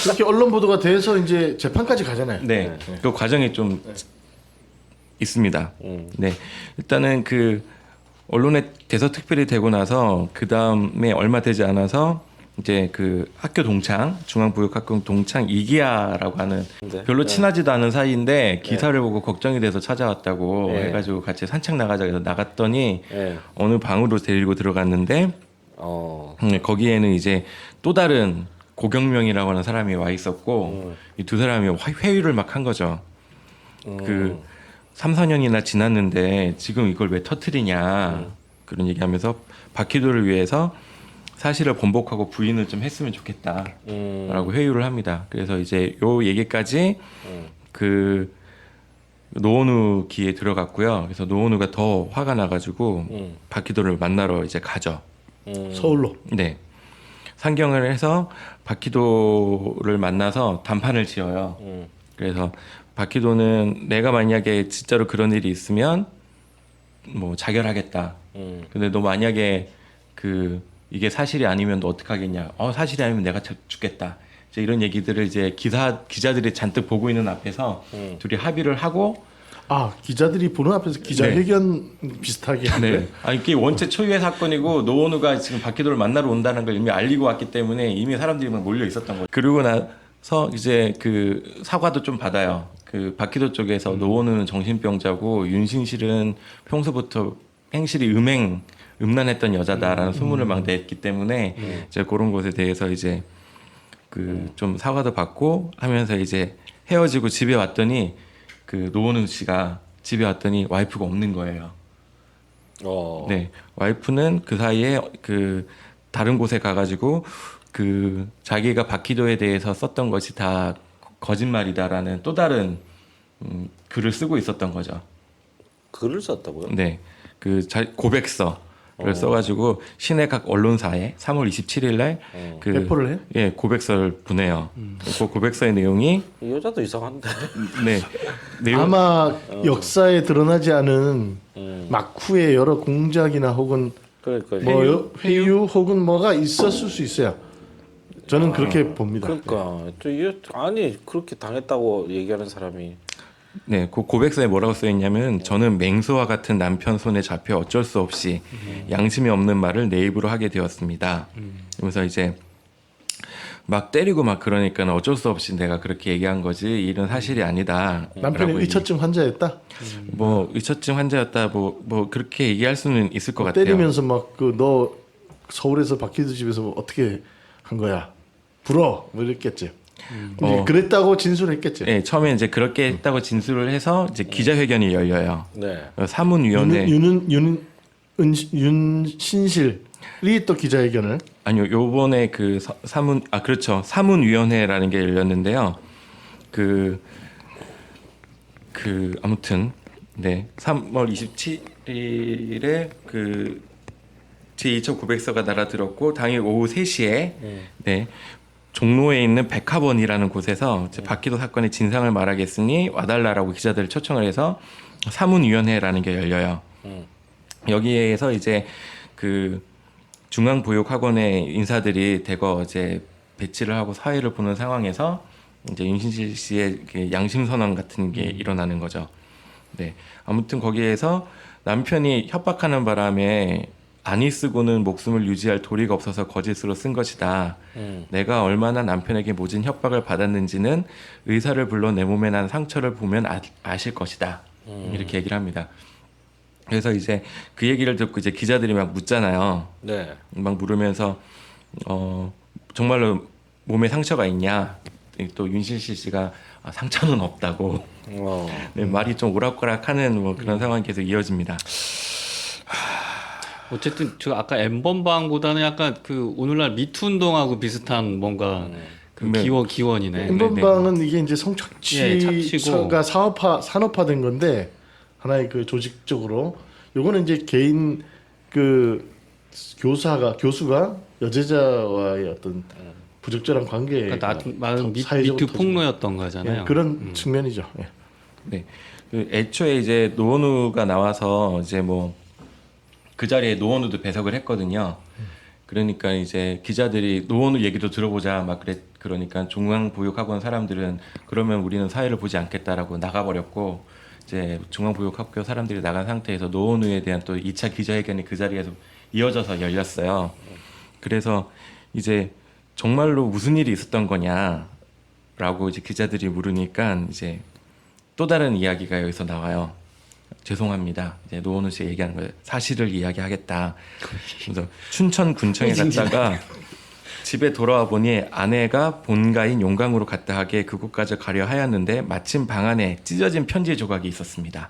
그렇게 언론 보도가 돼서 이제 재판까지 가잖아요. 네, 그 과정이 좀 있습니다. 네, 일단은 그 언론에 대서특필이 되고 나서 그 다음에 얼마 되지 않아서 이제 그 학교 동창 중앙보육학교 동창 이기아라고 하는 네. 별로 친하지도 않은 사이인데 기사를 보고 걱정이 돼서 찾아왔다고 네. 해가지고 같이 산책 나가자 해서 나갔더니 예. 어느 방으로 데리고 들어갔는데 거기에는 이제 또 다른 고경명이라고 하는 사람이 와 있었고 이 두 사람이 회유를 막 한 거죠. 그 3, 4년이나 지났는데 지금 이걸 왜 터트리냐 그런 얘기하면서 박희도를 위해서 사실을 번복하고 부인을 좀 했으면 좋겠다라고 회유를 합니다. 그래서 이제 요 얘기까지 그 노원우 기에 들어갔고요. 그래서 노원우가 더 화가 나가지고 박희도를 만나러 이제 가죠. 서울로. 네. 상경을 해서 박희도를 만나서 단판을 지어요. 그래서 박희도는 내가 만약에 진짜로 그런 일이 있으면 뭐 자결하겠다. 근데 너 만약에 그 이게 사실이 아니면 너 어떡하겠냐? 사실이 아니면 내가 죽겠다. 이제 이런 얘기들을 이제 기자들이 잔뜩 보고 있는 앞에서 둘이 합의를 하고 기자들이 보는 앞에서 기자회견 비슷하게 한 네. 거예요? 이게 원체 초유의 사건이고 노원우가 지금 박희도를 만나러 온다는 걸 이미 알리고 왔기 때문에 이미 사람들이 막 몰려 있었던 거죠. 그러고 나서 이제 그 사과도 좀 받아요. 그 박희도 쪽에서 노원우는 정신병자고 윤신실은 평소부터 행실이 음란했던 여자다라는 소문을 막 냈기 때문에 이제 그런 것에 대해서 이제 그 좀 사과도 받고 하면서 이제 헤어지고 집에 왔더니 그 노원우 씨가 집에 왔더니 와이프가 없는 거예요. 네, 와이프는 그 사이에 그 다른 곳에 가가지고 그 자기가 박희도에 대해서 썼던 것이 다 거짓말이다라는 또 다른 글을 쓰고 있었던 거죠. 글을 썼다고요? 네, 그 고백서를 써가지고 시내 각 언론사에 3월 27일날 그 배포를 해요? 예, 고백서를 보내요. 그 고백서의 내용이 이 여자도 이상한데. 네, 내용 아마 역사에 드러나지 않은 막후에 여러 공작이나 혹은 그러니까 회유 혹은 뭐가 있었을 수 있어요. 저는 그렇게 봅니다. 그러니까 아니 그렇게 당했다고 얘기하는 사람이 네, 그 고백서에 뭐라고 써 있냐면 저는 맹수와 같은 남편 손에 잡혀 어쩔 수 없이 양심이 없는 말을 내 입으로 하게 되었습니다. 그러면서 이제 막 때리고 막 그러니까 어쩔 수 없이 내가 그렇게 얘기한 거지 일은 사실이 아니다. 남편이 라고 의처증 환자였다. 뭐 의처증 환자였다 뭐 그렇게 얘기할 수는 있을 것 같아요. 때리면서 막 그 너 서울에서 박희도 집에서 어떻게 한 거야? 불어 뭐 이랬겠지. 이제 그랬다고 진술했겠지. 네, 처음에 이제 그렇게 했다고 진술을 해서 이제 기자회견이 열려요. 네. 사문위원회 윤신실이 또 기자회견을 아니요, 요번에 그 그렇죠. 사문위원회라는 게 열렸는데요. 아무튼 네, 3월 27일에 그 제2900서가 날아들었고 당일 오후 3시에 네. 종로에 있는 백화번이라는 곳에서 이제 박희도 사건의 진상을 말하겠으니 와달라라고 기자들을 초청을 해서 사문위원회라는 게 열려요. 여기에서 이제 그 중앙보육학원의 인사들이 대거 이제 배치를 하고 사회를 보는 상황에서 이제 윤신실 씨의 그 양심 선언 같은 게 일어나는 거죠. 네, 아무튼 거기에서 남편이 협박하는 바람에 안이 쓰고는 목숨을 유지할 도리가 없어서 거짓으로 쓴 것이다. 내가 얼마나 남편에게 모진 협박을 받았는지는 의사를 불러 내 몸에 난 상처를 보면 아실 것이다. 이렇게 얘기를 합니다. 그래서 이제 그 얘기를 듣고 이제 기자들이 막 묻잖아요. 네. 막 물으면서 정말로 몸에 상처가 있냐? 또 윤신실 씨가 상처는 없다고. 네, 말이 좀 오락가락하는 뭐 그런 상황이 계속 이어집니다. 어쨌든 저 아까 엠번방보다는 약간 그 오늘날 미투 운동하고 비슷한 뭔가 그 네. 기원이네. 엠번방은 이게 이제 예, 착취고. 성착취가 산업화된 건데 하나의 그 조직적으로 요거는 이제 개인 그 교수가 여제자와의 어떤 부적절한 관계 그러니까 말은 미투 폭로였던 거잖아요. 그런 측면이죠. 예. 네. 그 애초에 이제 노원우가 나와서 이제 뭐 그 자리에 노원우도 배석을 했거든요. 그러니까 이제 기자들이 노원우 얘기도 들어보자 막 그러니까 중앙보육학원 사람들은 그러면 우리는 사회를 보지 않겠다라고 나가버렸고 이제 중앙보육학교 사람들이 나간 상태에서 노원우에 대한 또 2차 기자회견이 그 자리에서 이어져서 열렸어요. 그래서 이제 정말로 무슨 일이 있었던 거냐라고 이제 기자들이 물으니까 이제 또 다른 이야기가 여기서 나와요. 죄송합니다. 이제 노원우 씨가 얘기하는 거예요. 사실을 이야기하겠다. 그래서 춘천군청에 갔다가 집에 돌아와 보니 아내가 본가인 용강으로 갔다 하게 그곳까지 가려 하였는데 마침 방 안에 찢어진 편지 조각이 있었습니다.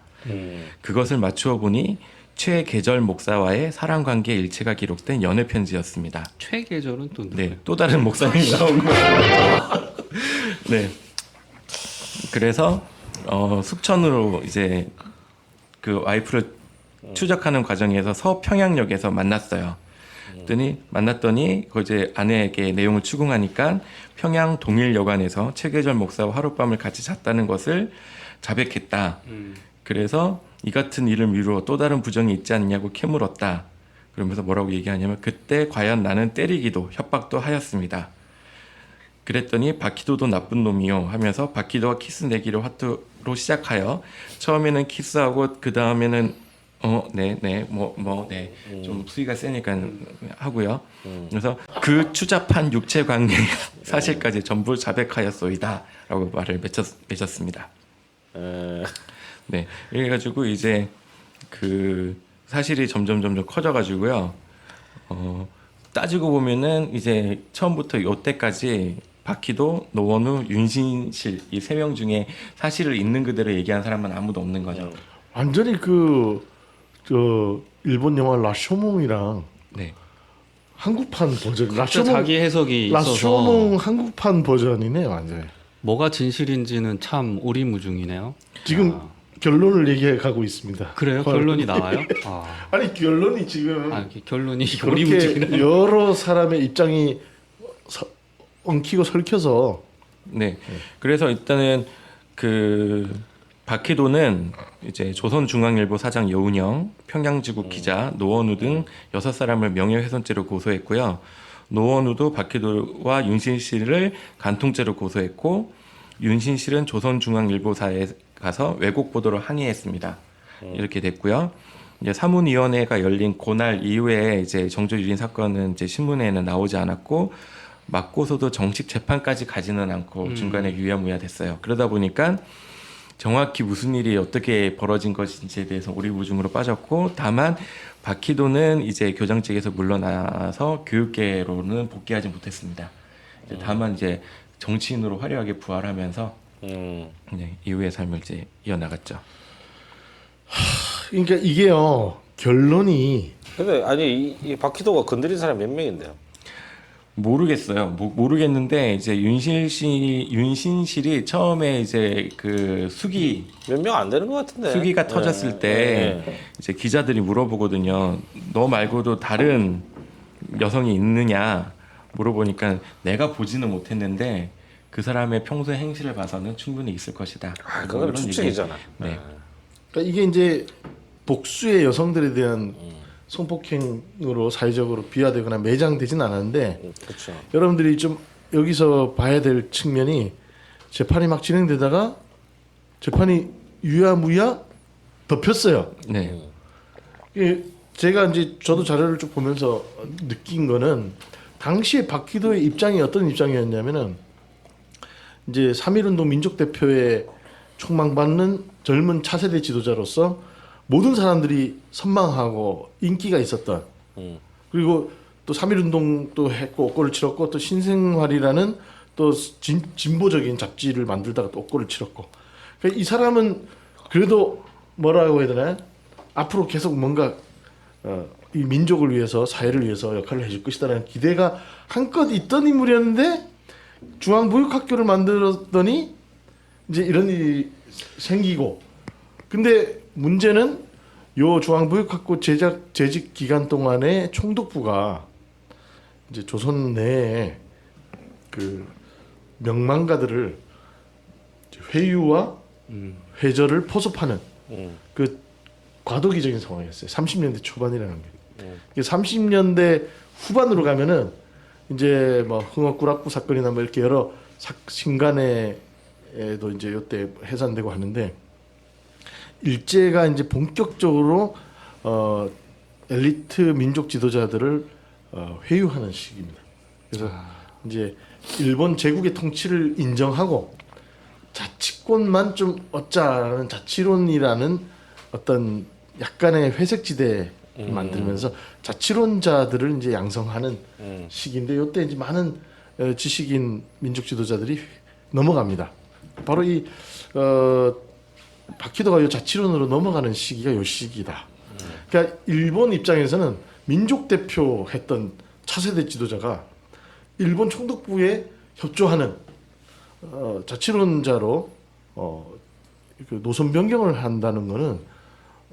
그것을 맞추어 보니 최계절 목사와의 사랑 관계 일체가 기록된 연애 편지였습니다. 최계절은 또 네, 또 다른 목사님이 나온 거예요. 네. 그래서 숙천으로 이제 그 와이프를 추적하는 과정에서 서평양역에서 만났어요. 만났더니 그 이제 아내에게 내용을 추궁하니까 평양 동일여관에서 최계절 목사와 하룻밤을 같이 잤다는 것을 자백했다. 그래서 이 같은 일을 미루어 또 다른 부정이 있지 않냐고 캐물었다. 그러면서 뭐라고 얘기하냐면 그때 과연 나는 때리기도 협박도 하였습니다. 그랬더니 박희도도 나쁜 놈이요 하면서 박희도와 키스 내기를 화투로 시작하여 처음에는 키스하고 그 다음에는 좀 수위가 세니까 하고요. 그래서 그 추잡한 육체 관계 사실까지 전부 자백하였소이다라고 말을 맺었습니다. 네, 이래가지고 이제 그 사실이 점점 커져가지고요. 따지고 보면은 이제 처음부터 이때까지 박희도, 노원우, 윤신실 이 세 명 중에 사실을 있는 그대로 얘기한 사람은 아무도 없는 거죠. 완전히 일본 영화 라쇼몽이랑 네. 한국판 버전 자기 해석이 있어서 라쇼몽 한국판 버전이네 완전히. 뭐가 진실인지는 참 오리무중이네요. 지금 결론을 얘기해 가고 있습니다. 그래요? 결론이 나와요? 아니 결론이 지금 결론이 그렇게 오리무중이네. 여러 사람의 입장이 엉키고 설켜서 네. 그래서 일단은 그 박희도는 이제 조선중앙일보 사장 여운영, 평양지국 기자 노원우 등 6사람을 명예훼손죄로 고소했고요. 노원우도 박희도와 윤신실을 간통죄로 고소했고 윤신실은 조선중앙일보사에 가서 왜곡 보도를 항의했습니다. 이렇게 됐고요. 이제 사문위원회가 열린 그날 이후에 이제 정조유린 사건은 이제 신문에는 나오지 않았고 맞고서도 정식 재판까지 가지는 않고 중간에 유야무야 됐어요. 그러다 보니까 정확히 무슨 일이 어떻게 벌어진 것인지에 대해서 오리무중으로 빠졌고, 다만 박희도는 이제 교장 측에서 물러나서 교육계로는 복귀하지 못했습니다. 이제 다만 이제 정치인으로 화려하게 부활하면서 네, 이후의 삶을 이제 이어나갔죠. 그러니까 이게요 결론이 근데 아니 이 박희도가 건드린 사람 몇 명인데요? 모르겠어요. 모르겠는데 이제 윤신실이 처음에 이제 그 수기 몇 명 안 되는 것 같은데. 수기가 터졌을 때 이제 기자들이 물어보거든요. 너 말고도 다른 여성이 있느냐 물어보니까 내가 보지는 못했는데 그 사람의 평소의 행실을 봐서는 충분히 있을 것이다. 아, 그건 이런 추측이잖아. 네. 그러니까 이게 이제 복수의 여성들에 대한 성폭행으로 사회적으로 비하되거나 매장되진 않았는데 그렇죠. 여러분들이 좀 여기서 봐야 될 측면이 재판이 막 진행되다가 재판이 유야무야 덮였어요. 네. 이게 제가 이제 저도 자료를 쭉 보면서 느낀 거는 당시에 박희도의 입장이 어떤 입장이었냐면은 이제 3.1운동 민족대표에 촉망받는 젊은 차세대 지도자로서 모든 사람들이 선망하고 인기가 있었던 그리고 또 3.1운동도 했고 옥고를 치렀고 또 신생활이라는 또 진보적인 잡지를 만들다가 또 옥고를 치렀고 그러니까 이 사람은 그래도 뭐라고 해야 되나 앞으로 계속 뭔가 이 민족을 위해서 사회를 위해서 역할을 해줄 것이다라는 기대가 한껏 있던 인물이었는데 중앙보육학교를 만들었더니 이제 이런 일이 생기고 근데 문제는 요 중앙보육학교 재직 기간 동안에 총독부가 이제 조선 내에 그 명망가들을 회유와 회절을 포섭하는 그 과도기적인 상황이었어요. 30년대 초반이라는 게. 30년대 후반으로 가면은 이제 뭐 흥업구락부 사건이나 뭐 이렇게 여러 신간에도 이제 이때 해산되고 하는데 일제가 이제 본격적으로 엘리트 민족 지도자들을 회유하는 시기입니다. 그래서 이제 일본 제국의 통치를 인정하고 자치권만 좀 얻자라는 자치론이라는 어떤 약간의 회색지대 만들면서 자치론자들을 이제 양성하는 시기인데 이때 이제 많은 지식인 민족 지도자들이 넘어갑니다. 바로 이 박희도가 이 자치론으로 넘어가는 시기가 이 시기다. 그러니까 일본 입장에서는 민족 대표 했던 차세대 지도자가 일본 총독부에 협조하는 자치론자로 그 노선 변경을 한다는 거는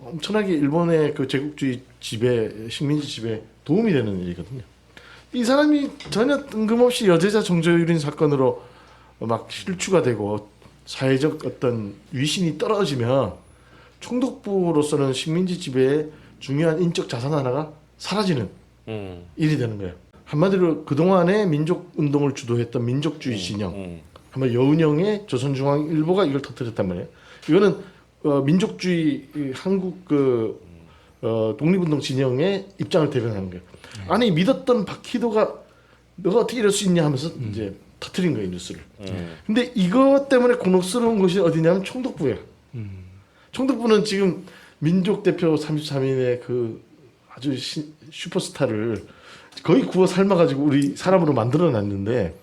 엄청나게 일본의 그 제국주의 지배, 식민지 지배에 도움이 되는 일이거든요. 이 사람이 전혀 뜬금없이 여제자 정조유린 사건으로 막 실추가 되고 사회적 어떤 위신이 떨어지면 총독부로서는 식민지 지배의 중요한 인적 자산 하나가 사라지는 일이 되는 거예요. 한마디로 그동안의 민족운동을 주도했던 민족주의 진영, 한번 여운형의 조선중앙일보가 이걸 터뜨렸단 말이에요. 이거는 민족주의 한국 그 독립운동 진영의 입장을 대변하는 거예요. 아니 믿었던 박희도가 너가 어떻게 이럴 수 있냐 하면서 이제 터뜨린 거예요 뉴스를. 근데 이것 때문에 곤혹스러운 것이 어디냐면 총독부예요. 총독부는 지금 민족 대표 33인의 그 아주 슈퍼스타를 거의 구워 삶아가지고 우리 사람으로 만들어놨는데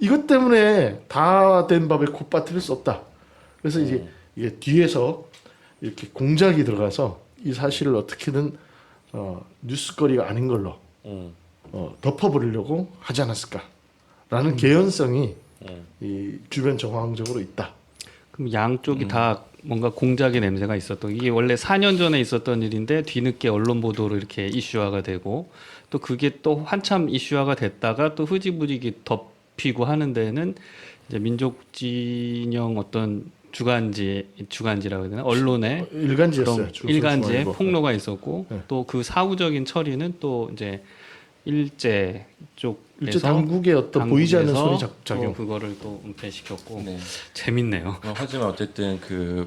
이것 때문에 다 된 밥에 코 빠뜨릴 수 없다. 그래서 이제 이게 뒤에서 이렇게 공작이 들어가서 이 사실을 어떻게든 뉴스거리가 아닌 걸로 덮어버리려고 하지 않았을까라는 개연성이 이 주변 정황적으로 있다. 그럼 양쪽이 다 뭔가 공작의 냄새가 있었던 이게 원래 4년 전에 있었던 일인데 뒤늦게 언론 보도로 이렇게 이슈화가 되고 또 그게 또 한참 이슈화가 됐다가 또 흐지부지 덮이고 하는 데는 이제 민족 진영 어떤 주간지라고 해야 되나 언론에 일간지였어요. 일간지에 중앙일보. 폭로가 있었고 네. 또 그 사후적인 처리는 또 이제 일제 쪽에서 일제 당국의 어떤 보이지 않는 손이 작용. 그거를 또 은폐시켰고 네. 재밌네요. 하지만 어쨌든 그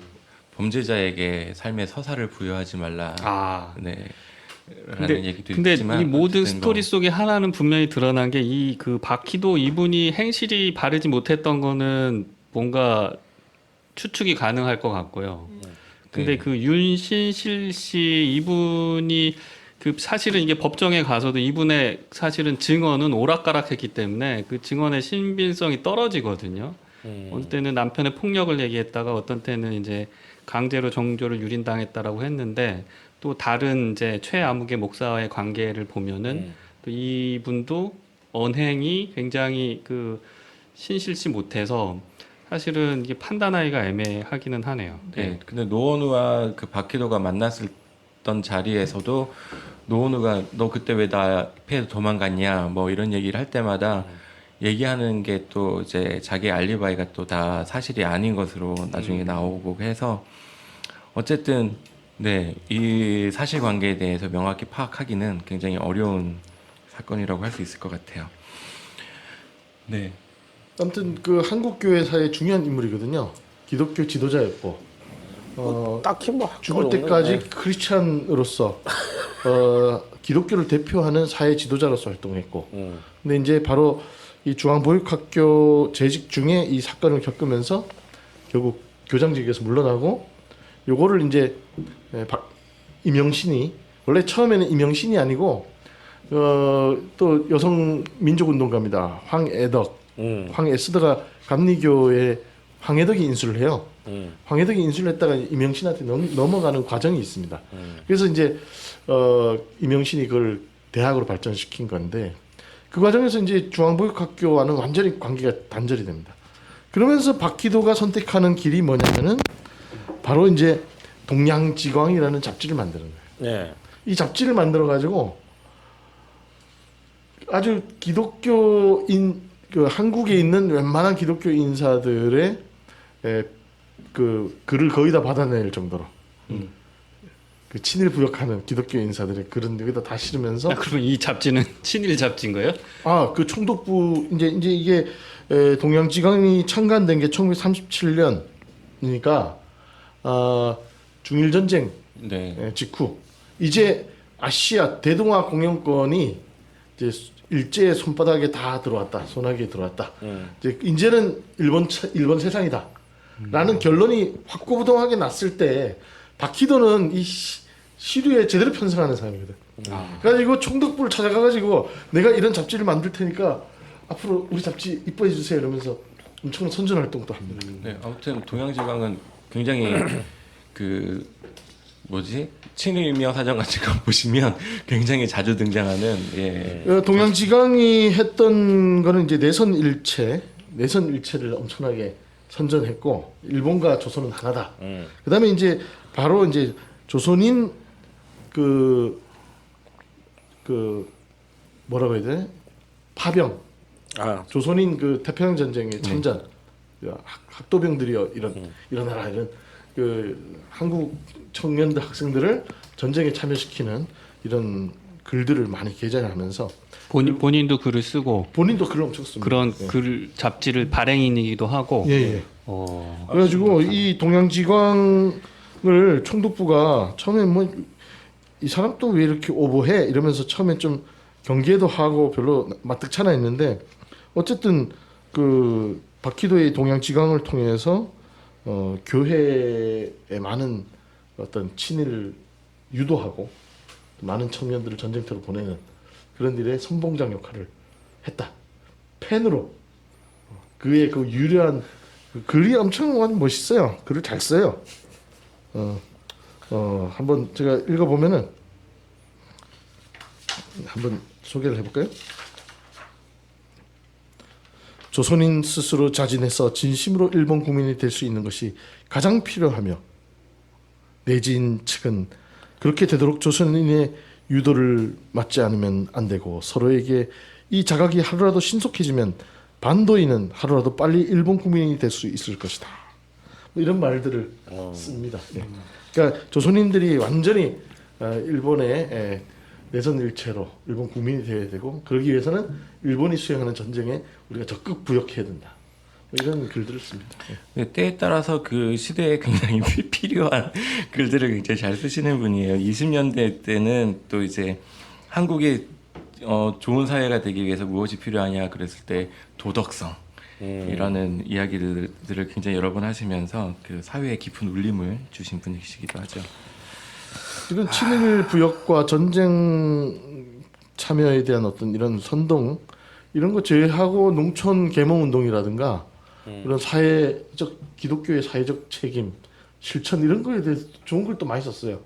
범죄자에게 삶의 서사를 부여하지 말라. 아, 네. 얘기도 근데 있지만 이 모든 어쨌든 스토리 속에 하나는 분명히 드러난 게 이 그 바퀴도 이분이 행실이 바르지 못했던 거는 뭔가 추측이 가능할 것 같고요. 근데 네. 그 윤신실 씨 이분이 그 사실은 이게 법정에 가서도 이분의 사실은 증언은 오락가락했기 때문에 그 증언의 신빙성이 떨어지거든요. 어떤 때는 남편의 폭력을 얘기했다가 어떤 때는 이제 강제로 정조를 유린당했다라고 했는데 또 다른 이제 최아무개 목사와의 관계를 보면은 또 이분도 언행이 굉장히 그 신실치 못해서 사실은 이게 판단하기가 애매하기는 하네요. 네. 근데 노원우와 그 박희도가 만났을 던 자리에서도 노원우가 너 그때 왜 나 피해서 도망갔냐 뭐 이런 얘기를 할 때마다 얘기하는 게 또 이제 자기 알리바이가 또 다 사실이 아닌 것으로 나중에 나오고 해서 어쨌든 네, 이 사실관계에 대해서 명확히 파악하기는 굉장히 어려운 사건이라고 할 수 있을 것 같아요. 네. 아무튼 그 한국 교회사의 중요한 인물이거든요. 기독교 지도자였고 딱히 뭐 죽을 없는, 때까지 네. 크리스찬으로서 기독교를 대표하는 사회 지도자로서 활동했고 음. 근데 이제 바로 이 중앙보육학교 재직 중에 이 사건을 겪으면서 결국 교장직에서 물러나고 요거를 이제 이명신이 원래 처음에는 이명신이 아니고 또 여성 민족운동가입니다. 황에스더가 감리교의 황해덕이 인수를 해요. 황해덕이 인수를 했다가 이명신한테 넘어가는 과정이 있습니다. 그래서 이제 이명신이 그걸 대학으로 발전시킨 건데 그 과정에서 이제 중앙보육학교와는 완전히 관계가 단절이 됩니다. 그러면서 박희도가 선택하는 길이 뭐냐면은 바로 이제 동양지광이라는 잡지를 만드는 거예요. 네. 이 잡지를 만들어 가지고 아주 기독교인 그 한국에 있는 웬만한 기독교 인사들의 그 글을 거의 다 받아낼 정도로 그 친일 부역하는 기독교 인사들의 글은 여기다 다 실으면서 그러면 이 잡지는 친일 잡지인 거예요? 그 총독부 이제 이게 동양지광이 창간된 게 1937년이니까 중일 전쟁 네. 직후 이제 아시아 대동아 공영권이 이제 일제의 손바닥에 다 들어왔다, 손아귀에 들어왔다. 이제는 일본 세상이다라는 결론이 확고부동하게 났을 때 박희도는 이 시류에 제대로 편승하는 사람이거든. 그래가지고 총독부를 찾아가가지고 내가 이런 잡지를 만들 테니까 앞으로 우리 잡지 이뻐해 주세요 이러면서 엄청난 선전 활동도 합니다. 네, 아무튼 동양지광은 굉장히 그 뭐지 친일명 사전 같은 거 보시면 굉장히 자주 등장하는 동양지광이 했던 거는 이제 내선 일체를 엄청나게 선전했고 일본과 조선은 하나다. 그다음에 이제 바로 이제 조선인 그 뭐라고 해야 되나 파병 조선인 그 태평양 전쟁에 참전 학도병들이여 일어나라 이런 그 한국 청년들 학생들을 전쟁에 참여시키는 이런 글들을 많이 게재하면서 본인도 글을 쓰고 본인도 글을 엄청 씁니다. 그런 글 잡지를 발행인이기도 하고. 예. 그래가지고 이 동양지광을 총독부가 처음에 뭐 이 사람 또 왜 이렇게 오버해 이러면서 처음에 좀 경계도 하고 별로 마뜩찮아 했는데 어쨌든 그 박희도의 동양지광을 통해서 교회에 많은 어떤 친일을 유도하고 많은 청년들을 전쟁터로 보내는 그런 일에 선봉장 역할을 했다. 펜으로 그의 그 유려한 글이 엄청 멋있어요. 글을 잘 써요. 한번 제가 읽어보면은 한번 소개를 해볼까요? 조선인 스스로 자진해서 진심으로 일본 국민이 될 수 있는 것이 가장 필요하며 내진 측은 그렇게 되도록 조선인의 유도를 맞지 않으면 안 되고 서로에게 이 자각이 하루라도 신속해지면 반도인은 하루라도 빨리 일본 국민이 될 수 있을 것이다. 뭐 이런 말들을 씁니다. 그러니까 조선인들이 완전히 일본의 내선 일체로 일본 국민이 되어야 되고 그러기 위해서는 일본이 수행하는 전쟁에 우리가 적극 부역해야 된다. 뭐 이런 글들을 씁니다. 때에 따라서 그 시대에 굉장히 필요한 글들을 굉장히 잘 쓰시는 분이에요. 20년대 때는 또 이제 한국의 좋은 사회가 되기 위해서 무엇이 필요하냐 그랬을 때 도덕성이라는 이야기들을 굉장히 여러 번 하시면서 그 사회에 깊은 울림을 주신 분이시기도 하죠. 이건 친일 부역과 전쟁 참여에 대한 어떤 이런 선동 이런 거 제외하고 농촌 계몽 운동이라든가 이런 사회적 기독교의 사회적 책임 실천 이런 거에 대해서 좋은 걸 또 많이 썼어요.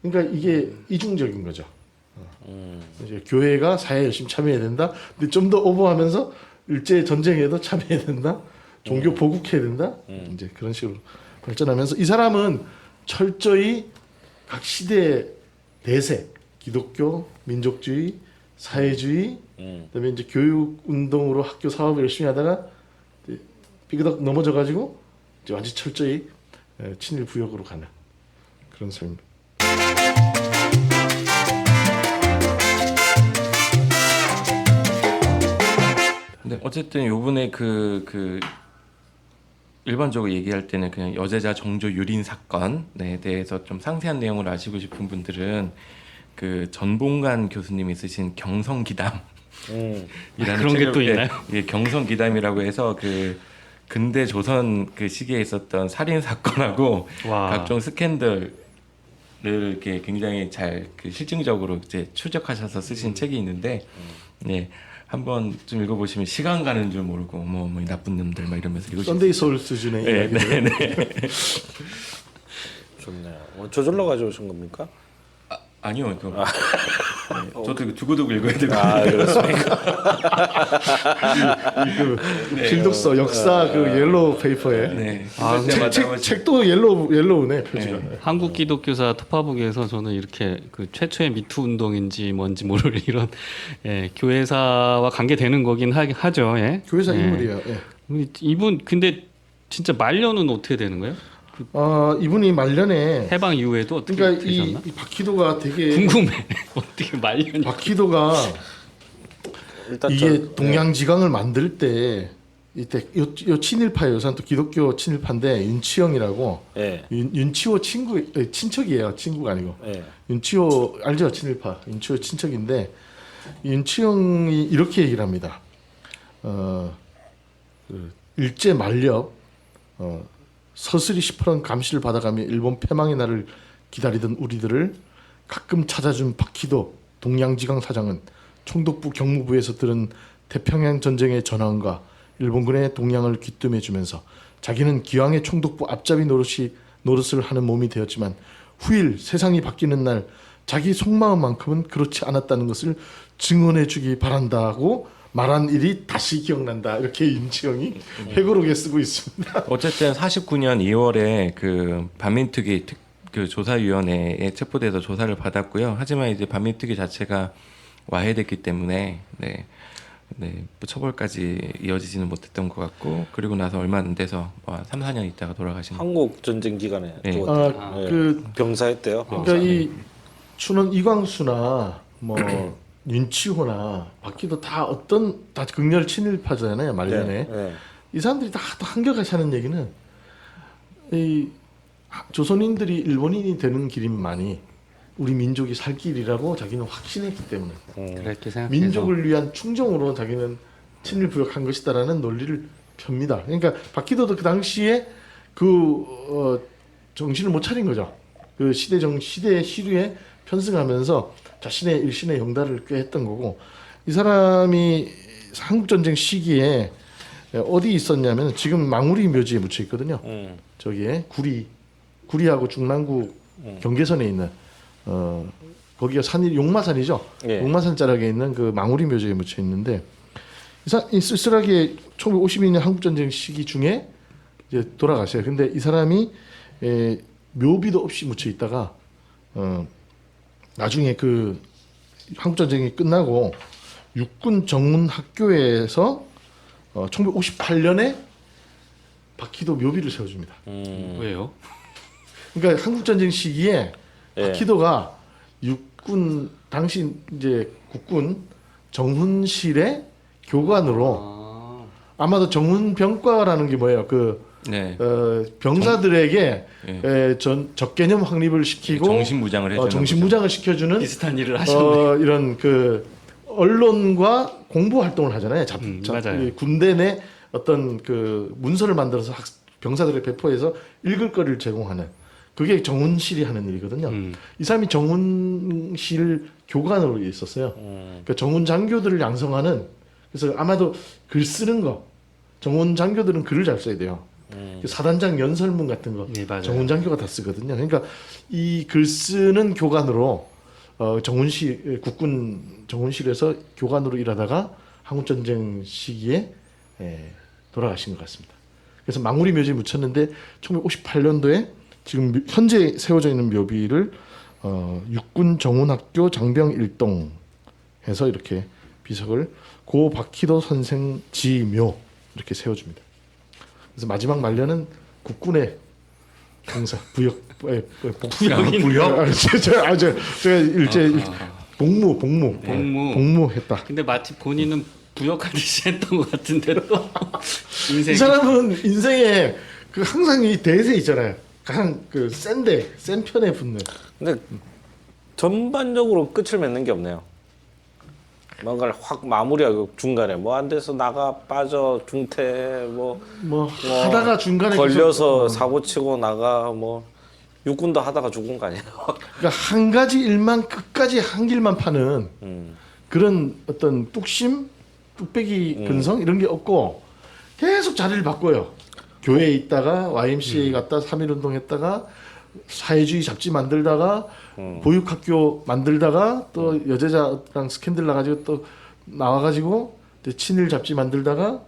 그러니까 이게 이중적인 거죠. 이제 교회가 사회에 열심히 참여해야 된다. 근데 좀 더 오버하면서 일제 전쟁에도 참여해야 된다. 종교 보국해야 된다. 이제 그런 식으로 발전하면서 이 사람은 철저히 각 시대의 대세, 기독교, 민족주의, 사회주의, 그다음에 이제 교육 운동으로 학교 사업을 열심히 하다가 이제 삐그덕 넘어져가지고 이제 완전 철저히 친일 부역으로 가는 그런 삶입니다. 근데 어쨌든 요번에 그 일반적으로 얘기할 때는 그냥 여제자 정조 유린 사건에 대해서 좀 상세한 내용을 아시고 싶은 분들은 그 전봉관 교수님이 쓰신 경성기담 이라는 그런 게 또 책을- 있나요? 예, 경성기담이라고 해서 그 근대 조선 그 시기에 있었던 살인 사건하고 와. 각종 스캔들을 이렇게 굉장히 잘 그 실증적으로 이제 추적하셔서 쓰신 책이 있는데, 네. 한번 좀 읽어보시면 시간 가는 줄 모르고 뭐 이 나쁜 놈들 막 이러면서 읽으실 수 썬데이 소울 수준의 네, 이야기들. 좋네요. 저절로 가져오신 겁니까? 아니요, 그, 네, 저도 두고두고 읽어야 되고. 그렇습니까? 그 필독서 역사 그 옐로우 페이퍼에 네. 책도 옐로우네 표지가. 한국 기독교사 특파북에서 저는 이렇게 그 최초의 미투 운동인지 뭔지 모를 이런 교회사와 관계되는 거긴 하죠. 예. 교회사 예. 인물이에요. 예. 이분 근데 진짜 말년은 어떻게 되는 거예요? 이분이 말년에 해방 이후에도 어떻게 그러니까 되셨나? 이 박희도가 되게 궁금해. 어떻게 말년이? 박희도가 일단 이게 동양지강을 만들 때 이때 요 친일파예요. 우선 또 기독교 친일파인데 윤치영이라고 예. 윤치호 친척이에요. 친구가 아니고 예. 윤치호 알죠? 친일파 윤치호 친척인데 윤치영이 이렇게 얘기를 합니다. 그 일제 만렵 서슬이 시퍼런 감시를 받아가며 일본 패망의 날을 기다리던 우리들을 가끔 찾아준 박희도 동양지강 사장은 총독부 경무부에서 들은 태평양 전쟁의 전황과 일본군의 동향을 귀뜸해주면서 자기는 기왕의 총독부 앞잡이 노릇을 하는 몸이 되었지만 후일 세상이 바뀌는 날 자기 속마음만큼은 그렇지 않았다는 것을 증언해주기 바란다고 말한 일이 다시 기억난다. 이렇게 윤치영이 회고록에 쓰고 있습니다. 어쨌든 49년 2월에 그 반민특위 그 조사위원회에 체포돼서 조사를 받았고요. 하지만 이제 반민특위 자체가 와해됐기 때문에 뭐 처벌까지 이어지지는 못했던 것 같고, 그리고 나서 얼마 안 돼서 3, 4년 있다가 돌아가신 한국 전쟁 기간에 네. 죽었대요. 예. 그 병사했대요. 병사. 그러니까 이 춘원 이광수나 뭐 윤치호나 박희도 다 극렬 친일파잖아요. 말년에 예. 이 사람들이 다 한결같이 하는 얘기는 이 조선인들이 일본인이 되는 길이만이 우리 민족이 살 길이라고 자기는 확신했기 때문에 그렇게 생각해서 민족을 위한 충정으로 자기는 친일 부역한 것이다라는 논리를 펴니다. 그러니까 박희도도 그 당시에 정신을 못 차린 거죠. 그 시대의 시류에 편승하면서 자신의 일신의 영달을 꾀했던 거고, 이 사람이 한국 전쟁 시기에 어디 있었냐면 지금 망우리 묘지에 묻혀 있거든요. 저기에 구리하고 중랑구 경계선에 있는 거기가 산이 용마산이죠. 예. 용마산 자락에 있는 그 망우리 묘지에 묻혀 있는데 이 쓸쓸하게 1952년 한국 전쟁 시기 중에 이제 돌아가셔요. 근데 이 사람이 묘비도 없이 묻혀 있다가 나중에 그 한국 전쟁이 끝나고 육군 정문 학교에서 1958년에 박희도 묘비를 세워줍니다. 왜요? 그러니까 한국 전쟁 시기에 예. 박희도가 육군 당시 이제 국군 정훈실의 교관으로 아마도 정훈병과라는 게 뭐예요? 그 네. 병사들에게 예. 적개념 확립을 시키고 정신무장을 해주는 정신무장을 시켜주는 비슷한 일을 하셨네. 이런 그 언론과 공부 활동을 하잖아요. 맞아요. 군대 내 어떤 그 문서를 만들어서 병사들에 배포해서 읽을 거리를 제공하는 그게 정훈실이 하는 일이거든요. 이 사람이 정훈실 교관으로 있었어요. 그러니까 정훈 장교들을 양성하는 그래서 아마도 글 쓰는 거 정훈 장교들은 글을 잘 써야 돼요. 사단장 연설문 같은 거 네, 맞아요. 정훈 장교가 다 쓰거든요. 그러니까 이 글 쓰는 교관으로 정훈실 국군 정훈실에서 교관으로 일하다가 한국 전쟁 시기에 돌아가신 것 같습니다. 그래서 망우리 묘지에 묻혔는데 1958년도에 지금 현재 세워져 있는 묘비를 육군 정훈학교 장병 일동에서 이렇게 비석을 고 박희도 선생 지묘 이렇게 세워줍니다. 그래서 마지막 말년은 국군의 봉사 부역 부역? 제가 일제 복무했다. 근데 마치 본인은 부역하듯이 했던 것 같은데 또 인생. 이 사람은 인생에 그 항상 이 대세 있잖아요. 가장 그 센 편에 붙는. 근데 전반적으로 끝을 맺는 게 없네요. 뭔가를 확 마무리하고 중간에 뭐 안 돼서 나가 빠져 중퇴 뭐 하다가 중간에 걸려서 사고 치고 나가 뭐 육군도 하다가 죽은 거 아니에요? 그러니까 한 가지 일만 끝까지 한 길만 파는 그런 어떤 뚝배기 근성 이런 게 없고 계속 자리를 바꿔요. 교회에 있다가 YMCA 갔다 3.1운동 했다가 사회주의 잡지 만들다가 보육학교 만들다가 또 여제자랑 스캔들 나가지고 또 나와가지고 친일 잡지 만들다가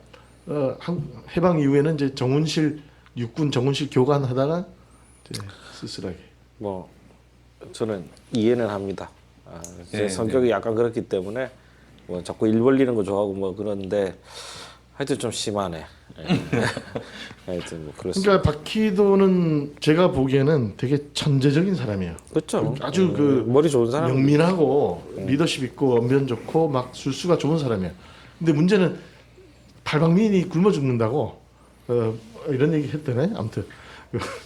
해방 이후에는 이제 정훈실 육군 정훈실 교관 하다가 이제 쓸쓸하게. 뭐 저는 이해는 합니다. 제 네, 성격이 약간 그렇기 때문에 뭐 자꾸 일 벌리는 거 좋아하고 뭐 그런데 하여튼 좀 심하네. 하여튼 뭐 그렇습니다. 그러니까 박희도는 제가 보기에는 되게 천재적인 사람이에요. 그렇죠. 아주 그 머리 좋은 사람. 영민하고 리더십 있고 언변 좋고 막 술수가 좋은 사람이에요. 근데 문제는 팔방민이 굶어 죽는다고 이런 얘기 했더네. 아무튼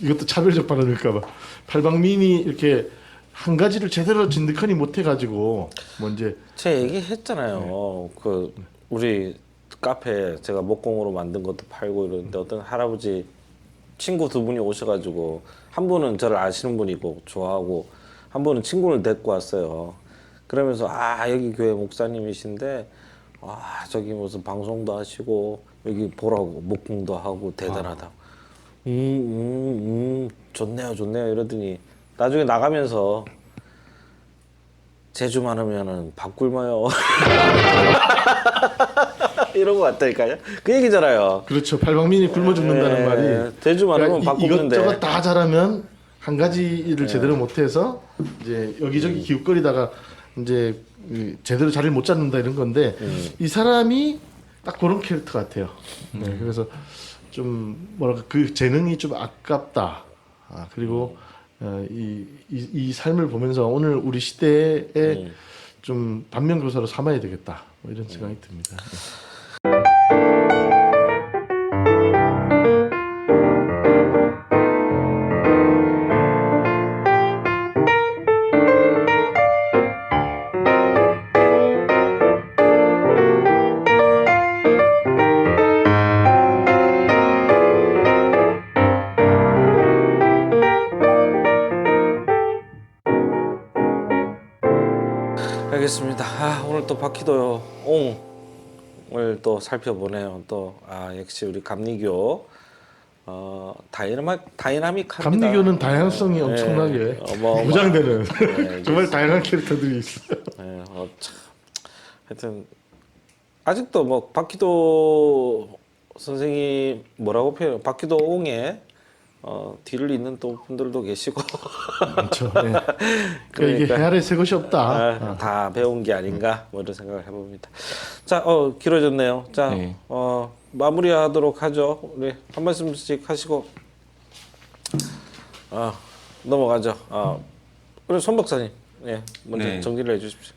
이것도 차별적 발언일까봐 팔방민이 이렇게 한 가지를 제대로 진득하니 못해가지고 뭐 이제 제가 얘기했잖아요. 그 우리 카페 제가 목공으로 만든 것도 팔고 이러는데 어떤 할아버지 친구 두 분이 오셔가지고 한 분은 저를 아시는 분이고 좋아하고 한 분은 친구를 데리고 왔어요. 그러면서 여기 교회 목사님이신데 저기 무슨 방송도 하시고 여기 보라고 목공도 하고 대단하다. 좋네요 이러더니 나중에 나가면서 제주 많으면은 밥 굶어요. 이러고 왔다니까요. 그 얘기잖아요. 그렇죠. 팔방민이 굶어 죽는다는 말이 제주 많으면 밥 굶는데. 이것저것 다 잘하면 한 가지 일을 제대로 못해서 이제 여기저기 기웃거리다가 이제 제대로 자리를 못 잡는다 이런 건데 이 사람이 딱 그런 캐릭터 같아요. 네, 그래서 좀 뭐랄까 그 재능이 좀 아깝다. 그리고 이 삶을 보면서 오늘 우리 시대에 좀 반면교사로 삼아야 되겠다. 뭐 이런 생각이 듭니다. 알겠습니다. 오늘 또 박희도 옹을 또 살펴보네요. 또 역시 우리 감리교 다이나믹합니다. 감리교는 다양성이 엄청나게 무장되는 정말 다양한 캐릭터들이 있어요. 참. 하여튼 아직도 뭐 박희도 선생이 뭐라고 표현? 박희도 옹의 뒤를 잇는 또 분들도 계시고 그렇죠. 네. 그러니까 이게 헤아릴 새 것이 없다. 다 배운 게 아닌가 뭐 이런 생각을 해봅니다. 자, 길어졌네요. 자, 네. 마무리하도록 하죠. 우리 한 말씀씩 하시고 넘어가죠. 우리 손 박사님, 먼저 네. 정리를 해주십시오.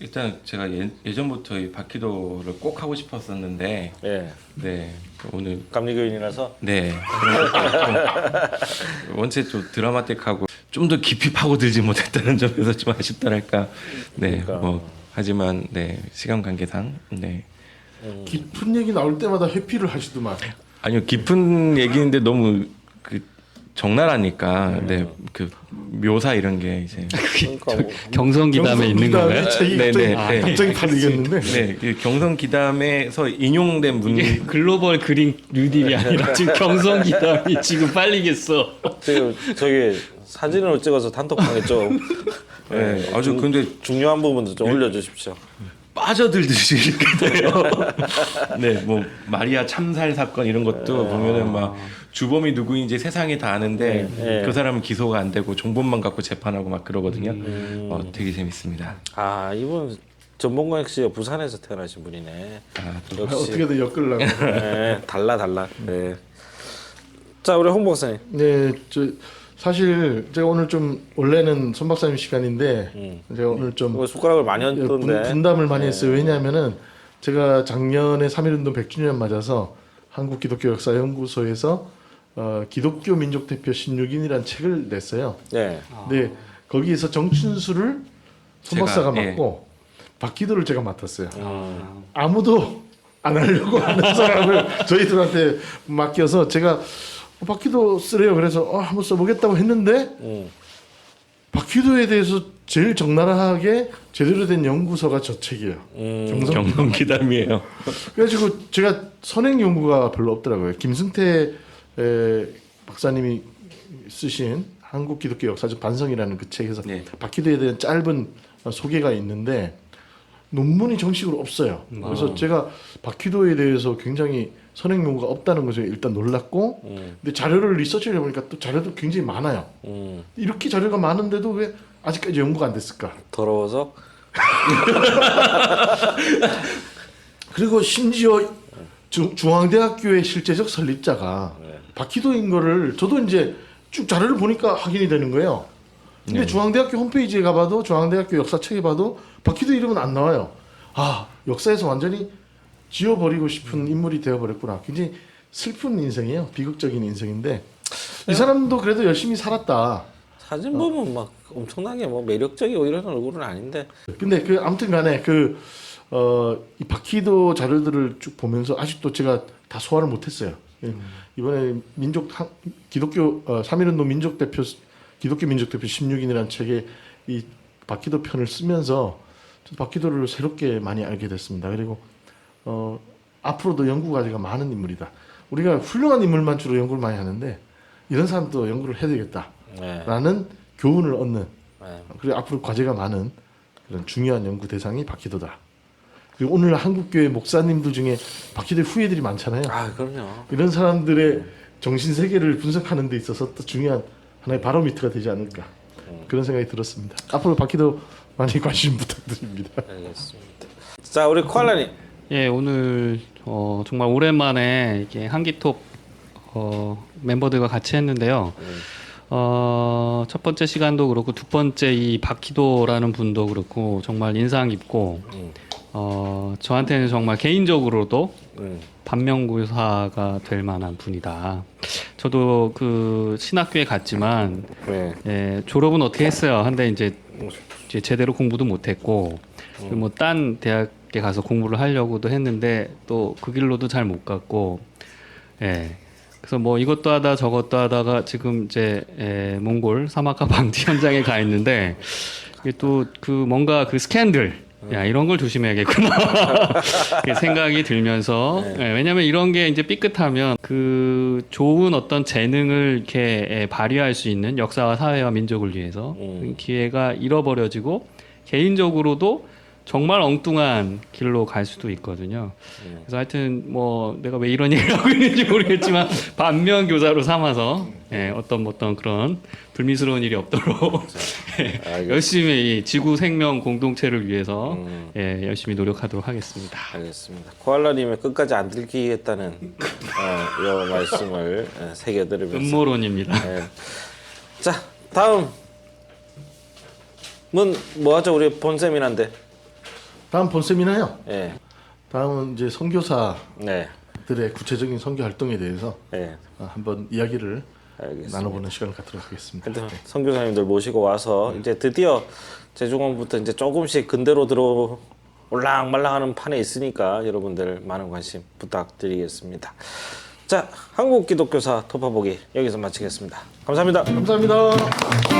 일단 제가 예전부터 이 바퀴도를 꼭 하고 싶었었는데 예. 네 오늘 감리교인이라서 네 원체 좀 드라마틱하고 좀 더 깊이 파고들지 못했다는 점에서 좀 아쉽다랄까 네 그러니까. 뭐 하지만 네 시간 관계상 네 깊은 얘기 나올 때마다 회피를 하시더만. 아니요 깊은 얘기인데 너무 그 적나라하니까 네그 묘사 이런 게 이제 그러니까 뭐, 경성기담에 있는 경성기담의 건가요? 책이 네, 갑자기, 네, 네. 갑자기 팔리겠는데. 네, 그 경성기담에서 인용된 문 이게 글로벌 그린 뉴딜이 아니라 지금 경성기담이 지금 빨리겠어. 지금 저기 사진으로 찍어서 단톡방에 좀 네, 아주 근데 중요한 부분도 좀 올려주십시오. 빠져들듯이 이렇게 돼요. 네, 뭐 마리아 참살 사건 이런 것도 보면은 막 주범이 누구인지 세상에 다 아는데 네. 그 사람은 기소가 안 되고 정보만 갖고 재판하고 막 그러거든요. 되게 재밌습니다. 아 이분 전봉광 씨가 부산에서 태어나신 분이네. 아, 또 역시 어떻게든 엮으려고. 네, 달라. 네. 자 우리 홍 박사님. 네, 사실 제가 오늘 좀 원래는 손 박사님 시간인데 제가 오늘 좀 뭐 숟가락을 많이 얹던데. 분담을 많이 했어요. 왜냐하면은 제가 작년에 3.1운동 100주년 맞아서 한국기독교역사연구소에서 기독교 민족대표 16인이라는 책을 냈어요. 네. 근데 거기에서 정춘수를 손 제가, 박사가 예. 맡고 박기도를 제가 맡았어요. 아무도 안 하려고 하는 사람을 저희들한테 맡겨서 제가 박기도 쓰래요. 그래서 한번 써보겠다고 했는데 박기도에 대해서 제일 적나라하게 제대로 된 연구서가 저 책이에요. 경성기담이에요. 그래가지고 제가 선행 연구가 별로 없더라고요. 김승태 박사님이 쓰신 한국 기독교 역사적 반성이라는 그 책에서 네. 박기도에 대한 짧은 소개가 있는데 논문이 정식으로 없어요. 그래서 제가 박기도에 대해서 굉장히 선행 연구가 없다는 것에 일단 놀랐고, 근데 자료를 리서치를 해보니까 또 자료도 굉장히 많아요. 이렇게 자료가 많은데도 왜 아직까지 연구가 안 됐을까? 더러워서. 그리고 심지어 중앙대학교의 실제적 설립자가 박기도인 거를 저도 이제 쭉 자료를 보니까 확인이 되는 거예요. 근데 중앙대학교 홈페이지에 가봐도 중앙대학교 역사책에 봐도 박기도 이름은 안 나와요. 아, 역사에서 완전히 지워버리고 싶은 인물이 되어버렸구나. 굉장히 슬픈 인생이에요. 비극적인 인생인데 이 사람도 그래도 열심히 살았다. 사진 보면 막 엄청나게 뭐 매력적이고 이런 얼굴은 아닌데. 근데 아무튼간에 이 박기도 자료들을 쭉 보면서 아직도 제가 다 소화를 못했어요. 이번에 기독교 3.1운동 기독교 민족대표 16인이라는 책에 이 박기도 편을 쓰면서 박기도를 새롭게 많이 알게 됐습니다. 그리고 앞으로도 연구 과제가 많은 인물이다. 우리가 훌륭한 인물만 주로 연구를 많이 하는데 이런 사람도 연구를 해야 되겠다라는 교훈을 얻는 그리고 앞으로 과제가 많은 그런 중요한 연구 대상이 박기도다. 그리고 오늘 한국교회 목사님들 중에 박기도의 후예들이 많잖아요. 아 그럼요. 이런 사람들의 정신 세계를 분석하는 데 있어서 또 중요한 하나의 바로미터가 되지 않을까 그런 생각이 들었습니다. 앞으로 박기도 많이 관심 부탁드립니다. 알겠습니다. 자 우리 코알라님. 예, 오늘 정말 오랜만에 이렇게 한기톱 멤버들과 같이 했는데요. 첫 번째 시간도 그렇고 두 번째 이 박기도라는 분도 그렇고 정말 인상 깊고 저한테는 정말 개인적으로도 반면교사가 될 만한 분이다. 저도 그 신학교에 갔지만 네. 예, 졸업은 어떻게 했어요. 근데 이제 제대로 공부도 못했고 뭐 딴 대학에 가서 공부를 하려고도 했는데 또 그 길로도 잘 못 갔고 예. 그래서 뭐 이것도 하다 저것도 하다가 지금 이제 몽골 사막화 방지 현장에 가 있는데 이게 또 그 뭔가 그 스캔들 야 이런 걸 조심해야겠구나 생각이 들면서 왜냐하면 이런 게 이제 삐끗하면 그 좋은 어떤 재능을 이렇게 발휘할 수 있는 역사와 사회와 민족을 위해서 기회가 잃어버려지고 개인적으로도 정말 엉뚱한 길로 갈 수도 있거든요. 그래서 하여튼 뭐 내가 왜 이런 얘기를 하고 있는지 모르겠지만 반면 교사로 삼아서 어떤 그런 불미스러운 일이 없도록 열심히 이 지구 생명 공동체를 위해서 열심히 노력하도록 하겠습니다. 알겠습니다. 코알라님의 끝까지 안 들키겠다는 이 말씀을 새겨드리면서 음모론입니다. 자 다음은 뭐 하죠? 우리 본 세미나인데 다음 본 세미나요. 예. 다음은 이제 선교사들의 네. 구체적인 선교 활동에 대해서 예. 한번 이야기를 알겠습니다. 나눠보는 시간을 갖도록 하겠습니다. 하여튼 선교사님들 모시고 와서 이제 드디어 재중원부터 이제 조금씩 근대로 들어 올랑말랑하는 판에 있으니까 여러분들 많은 관심 부탁드리겠습니다. 자, 한국 기독교사 토파보기 여기서 마치겠습니다. 감사합니다. 감사합니다.